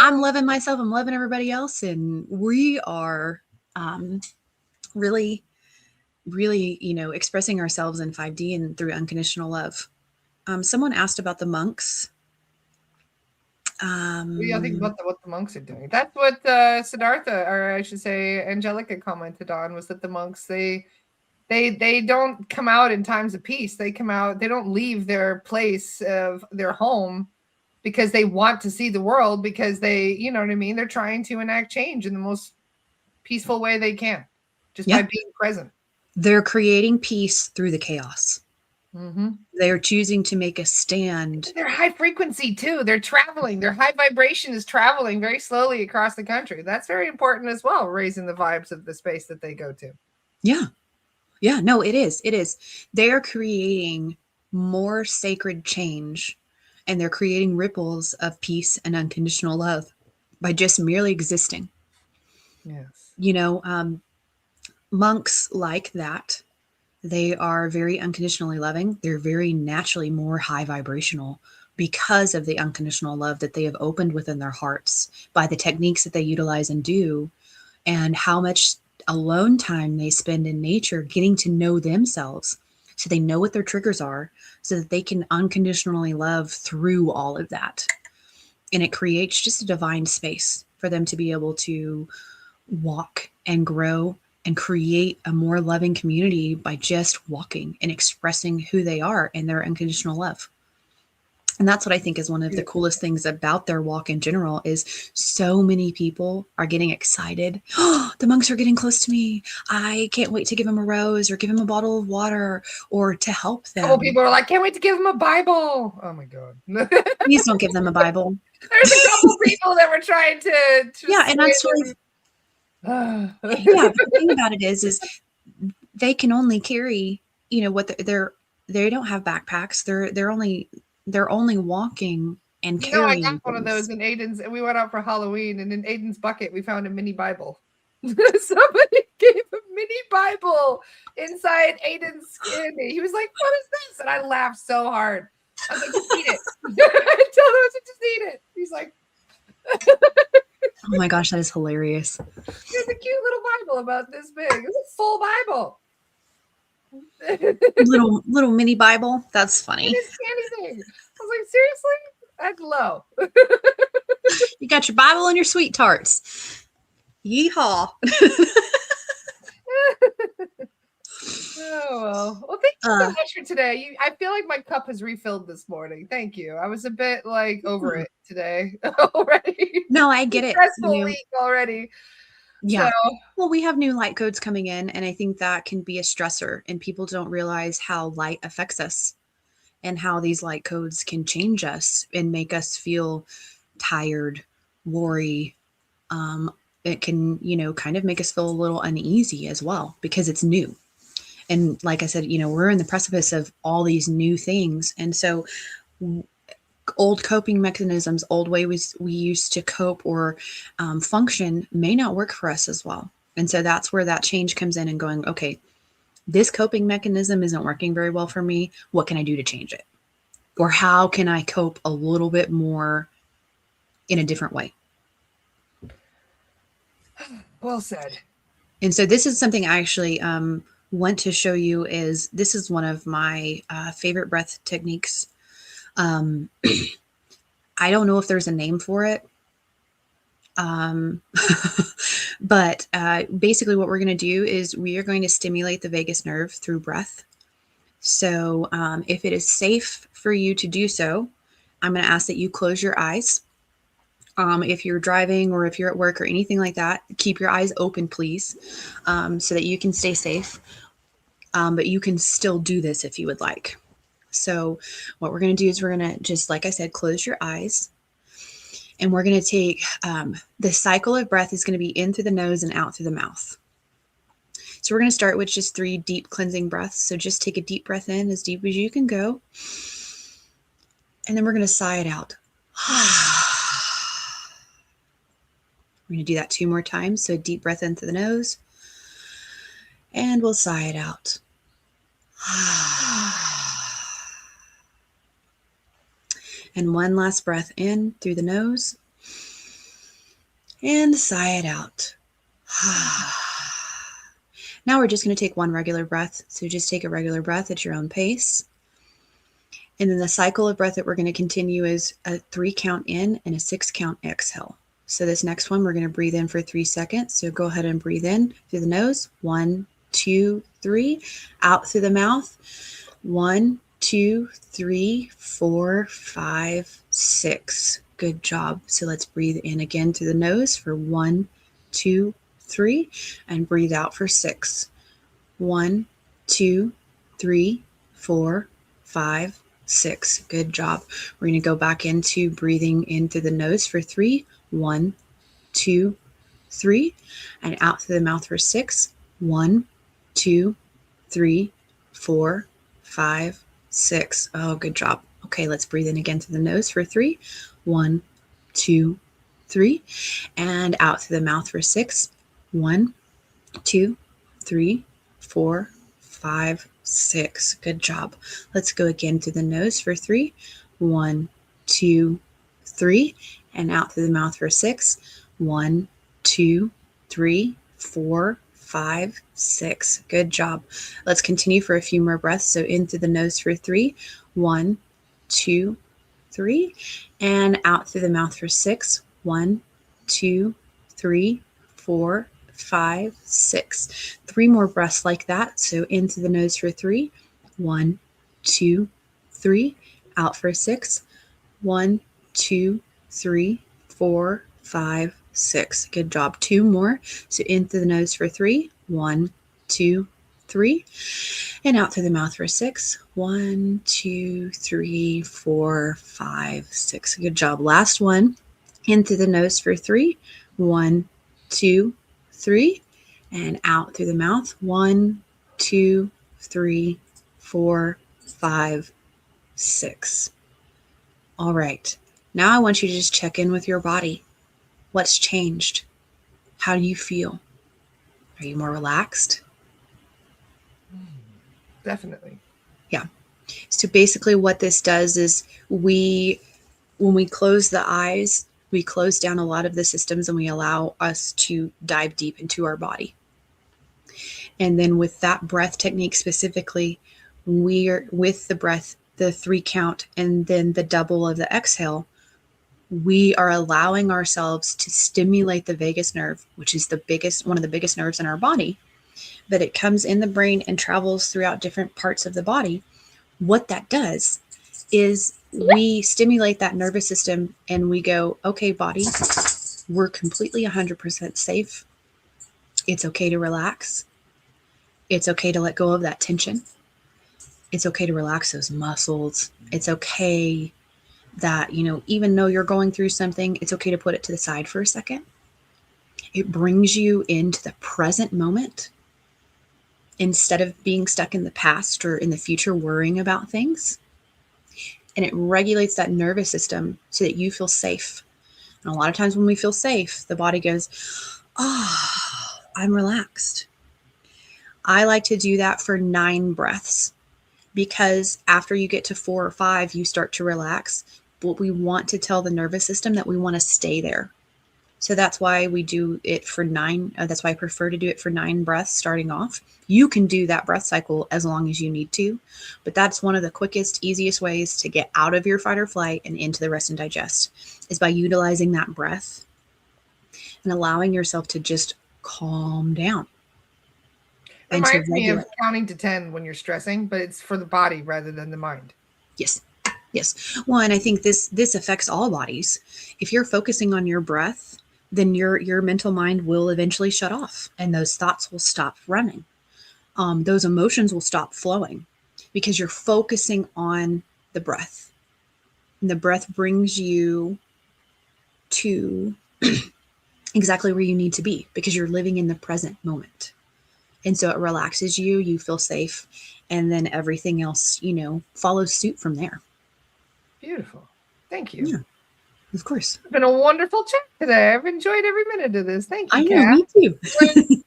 loving myself. I'm loving everybody else. And we are really expressing ourselves in 5D and through unconditional love. Someone asked about the monks What do you think Um, about what the monks are doing? That's what Siddhartha, or I should say Angelica, commented on, was that the monks, they don't come out in times of peace. They come out, they don't leave their place of their home because they want to see the world, because they, you know what I mean? They're trying to enact change in the most peaceful way they can, just by yeah, being present. they're creating peace through the chaos. Mm-hmm. They're choosing to make a stand. They're high frequency too. They're traveling. Their high vibration is traveling very slowly across the country. That's very important as well, raising the vibes of the space that they go to. Yeah. Yeah, no, it is. It is. They are creating more sacred change, and they're creating ripples of peace and unconditional love by just merely existing. Yes. You know, monks like that, they are very unconditionally loving. They're very naturally more high vibrational because of the unconditional love that they have opened within their hearts by the techniques that they utilize and do, and how much alone time they spend in nature getting to know themselves, so they know what their triggers are, so that they can unconditionally love through all of that. And it creates just a divine space for them to be able to walk and grow and create a more loving community by just walking and expressing who they are and their unconditional love. And that's what I think is one of the coolest things about their walk in general, is so many people are getting excited. Oh, the monks are getting close to me. I can't wait to give them a rose or give them a bottle of water or to help A couple them. people are like, can't wait to give them a Bible. Oh my God. Please don't give them a Bible. There's a couple people that were trying to Yeah, and that's totally. Yeah, but the thing about it is they can only carry, what they don't have backpacks. They're only walking and You know, I got carrying one of those things. in Aiden's, and we went out for Halloween, and in Aiden's bucket, we found a mini Bible. Somebody gave a mini Bible inside Aiden's skin. He was like, what is this? And I laughed so hard. I was like, just eat it. I told him to just eat it. He's like, Oh my gosh, that is hilarious. it's a cute little Bible about this big. It's a full Bible. little mini Bible. That's funny. It is anything. I was like, seriously? That's low. You got your Bible and your sweet tarts. Yeehaw. Oh well, thank you so much for today. I feel like my cup has refilled this morning. Thank you. I was a bit like over it today already. No, I get it. Stressful week already. Yeah. So, Well, we have new light codes coming in, and I think that can be a stressor, and people don't realize how light affects us and how these light codes can change us and make us feel tired, worry. It can, kind of make us feel a little uneasy as well because it's new. And like I said, we're in the precipice of all these new things. And so old coping mechanisms, old ways we used to cope or function may not work for us as well. And so that's where that change comes in and going, okay, this coping mechanism isn't working very well for me. What can I do to change it? Or how can I cope a little bit more in a different way? well said. And so this is something I actually want to show you. This is one of my favorite breath techniques. I don't know if there's a name for it. But basically what we're going to do is we are going to stimulate the vagus nerve through breath. So if it is safe for you to do so, I'm going to ask that you close your eyes. If you're driving or if you're at work or anything like that, keep your eyes open, please, so that you can stay safe. But you can still do this if you would like. So what we're going to do is we're going to just, like I said, close your eyes. And we're going to take the cycle of breath is going to be in through the nose and out through the mouth. So we're going to start with just 3 deep cleansing breaths. So just take a deep breath in, as deep as you can go. And then we're going to sigh it out. We're going to do that 2 more times. So a deep breath in through the nose. And we'll sigh it out. And one last breath in through the nose. And sigh it out. Now we're just going to take one regular breath. So just take a regular breath at your own pace. And then the cycle of breath that we're going to continue is a 3 count in and a 6 count exhale. So this next one, we're going to breathe in for 3 seconds. So go ahead and breathe in through the nose. 1, 2, 3. Out through the mouth. 1, 2, 3, 4, 5, 6. Good job. So let's breathe in again through the nose for 1, 2, 3, and breathe out for 6. 1, 2, 3, 4, 5, 6. Good job. We're going to go back into breathing in through the nose for 3. 1, 2, 3, and out through the mouth for 6. 1, 2, 3, 4, 5, 6. Oh, good job. Okay, let's breathe in again through the nose for 3. 1, 2, 3, and out through the mouth for 6. 1, 2, 3, 4, 5, 6. Good job. Let's go again through the nose for 3. 1, 2, 3, and out through the mouth for 6. 1, 2, 3, 4, 5, 6. Good job. Let's continue for a few more breaths. So in through the nose for 3. 1, 2, 3, and out through the mouth for 6. 1, 2, 3, 4, 5, 6. 3 more breaths like that. So in through the nose for 3. 1, 2, 3, out for 6. 1, 2, 3, 4, 5, 6. Good job. 2 more. So in through the nose for 3. 1, 2, 3, and out through the mouth for 6. 1, 2, 3, 4, 5, 6. Good job. Last one. In through the nose for 3. 1, 2, 3, and out through the mouth. 1, 2, 3, 4, 5, 6. All right. Now I want you to just check in with your body. What's changed? How do you feel? Are you more relaxed? Definitely. Yeah. So basically what this does is when we close the eyes, we close down a lot of the systems and we allow us to dive deep into our body. And then with that breath technique specifically, we are with the breath, the 3 count, and then the double of the exhale, we are allowing ourselves to stimulate the vagus nerve, which is one of the biggest nerves in our body. But it comes in the brain and travels throughout different parts of the body. What that does is we stimulate that nervous system and we go, okay, body, we're completely 100% safe. It's okay to relax. It's okay to let go of that tension. It's okay to relax those muscles. It's okay that, even though you're going through something, it's okay to put it to the side for a second. It brings you into the present moment instead of being stuck in the past or in the future worrying about things. And it regulates that nervous system so that you feel safe. And a lot of times when we feel safe, the body goes, oh, I'm relaxed. I like to do that for 9 breaths because after you get to 4 or 5, you start to relax. But we want to tell the nervous system that we want to stay there. So that's why we do it for 9. That's why I prefer to do it for 9 breaths starting off. You can do that breath cycle as long as you need to, but that's one of the quickest, easiest ways to get out of your fight or flight and into the rest and digest is by utilizing that breath and allowing yourself to just calm down. It reminds me of counting to 10 when you're stressing, but it's for the body rather than the mind. Yes. Yes. Well, and I think this affects all bodies. If you're focusing on your breath, then your mental mind will eventually shut off and those thoughts will stop running. Those emotions will stop flowing because you're focusing on the breath. And the breath brings you to exactly where you need to be because you're living in the present moment. And so it relaxes you, you feel safe, and then everything else, follows suit from there. Beautiful. Thank you. Yeah, of course. It's been a wonderful chat today. I've enjoyed every minute of this. Thank you, I know, me too.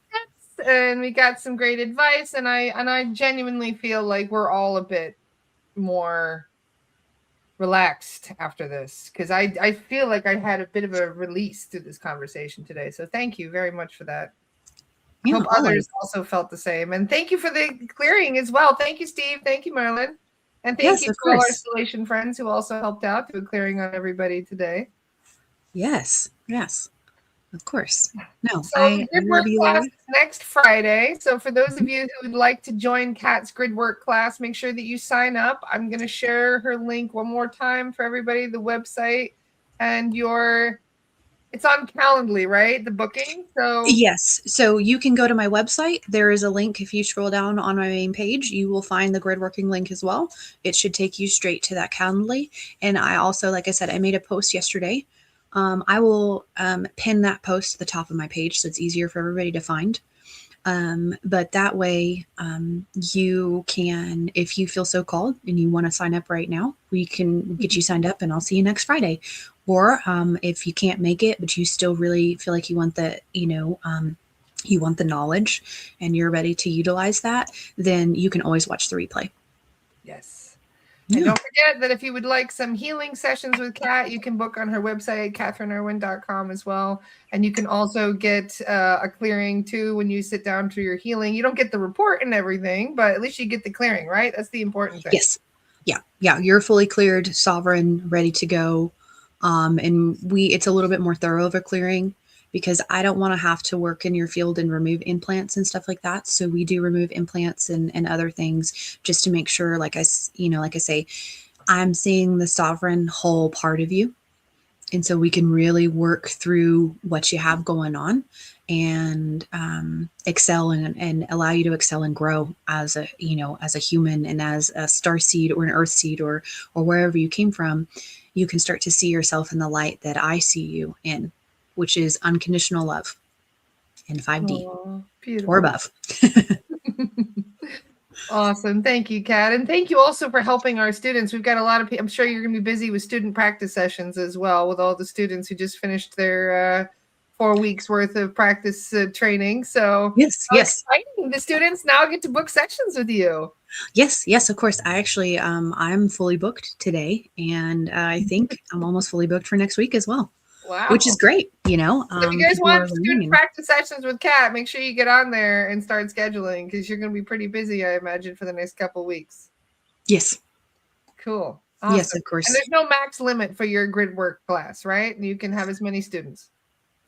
And we got some great advice, and I genuinely feel like we're all a bit more relaxed after this because I feel like I had a bit of a release through this conversation today. So thank you very much for that. I hope others also felt the same. And thank you for the clearing as well. Thank you, Steve. Thank you, Merlin. And thank Yes, you of to all our course. installation friends who also helped out through clearing on everybody today. Yes, yes, of course. No, So the I grid love work you, class Laura. is next Friday. So for those Mhm. of you who would like to join Kat's grid work class, make sure that you sign up. I'm going to share her link one more time for everybody, the website and it's on Calendly, right? The booking. So Yes. So you can go to my website. There is a link. If you scroll down on my main page, you will find the grid working link as well. It should take you straight to that Calendly. And I also, like I said, I made a post yesterday. I will pin that post to the top of my page so it's easier for everybody to find. But that way, you can, if you feel so called and you want to sign up right now, we can get you signed up and I'll see you next Friday. Or if you can't make it, but you still really feel like you want the, you want the knowledge and you're ready to utilize that, then you can always watch the replay. yes. And Yeah. don't forget that if you would like some healing sessions with Kat, you can book on her website, katherineirwin.com as well. And you can also get a clearing too when you sit down to your healing. You don't get the report and everything, but at least you get the clearing, right? That's the important thing. Yes. Yeah. Yeah. You're fully cleared, sovereign, ready to go. And it's a little bit more thorough of a clearing because I don't want to have to work in your field and remove implants and stuff like that. So we do remove implants and other things just to make sure, like I say, I'm seeing the sovereign whole part of you. And so we can really work through what you have going on and excel and allow you to excel and grow as a human and as a star seed or an earth seed or wherever you came from. You can start to see yourself in the light that I see you in, which is unconditional love in 5D Oh, or beautiful. above. Awesome. Thank you, Kat. And thank you also for helping our students. We've got a lot of people. I'm sure you're going to be busy with student practice sessions as well with all the students who just finished their 4 weeks worth of practice training. So Yes, how yes. exciting. The students now get to book sessions with you. Yes, of course. I actually, I'm fully booked today, and I think I'm almost fully booked for next week as well, which is Wow. great. So if you guys People are want learning, student and practice sessions with Kat, make sure you get on there and start scheduling because you're going to be pretty busy, I imagine, for the next couple weeks. yes, Cool. yes, Awesome. of And course. there's no max limit for your grid work class, right? You can have as many students.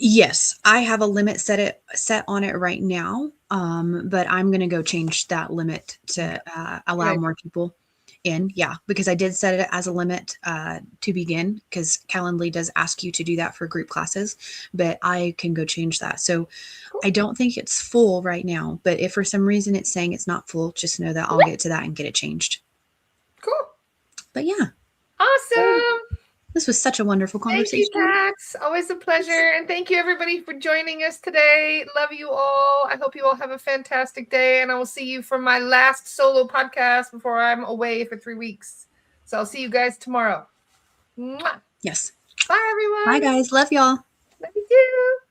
Yes, I have a limit set on it right now, but I'm gonna go change that limit to allow Good. more people in. Yeah, because I did set it as a limit to begin, because Calendly does ask you to do that for group classes, but I can go change that. So Cool. I don't think it's full right now, but if for some reason it's saying it's not full, just know that I'll get to that and get it changed. Cool. But yeah, Awesome. this was such a wonderful Thank you, conversation. Kat. Always a pleasure. And thank you, everybody, for joining us today. Love you all. I hope you all have a fantastic day. And I will see you for my last solo podcast before I'm away for 3 weeks. So I'll see you guys tomorrow. Mwah. Yes. Bye, everyone. Bye, guys. Love y'all. Love you too.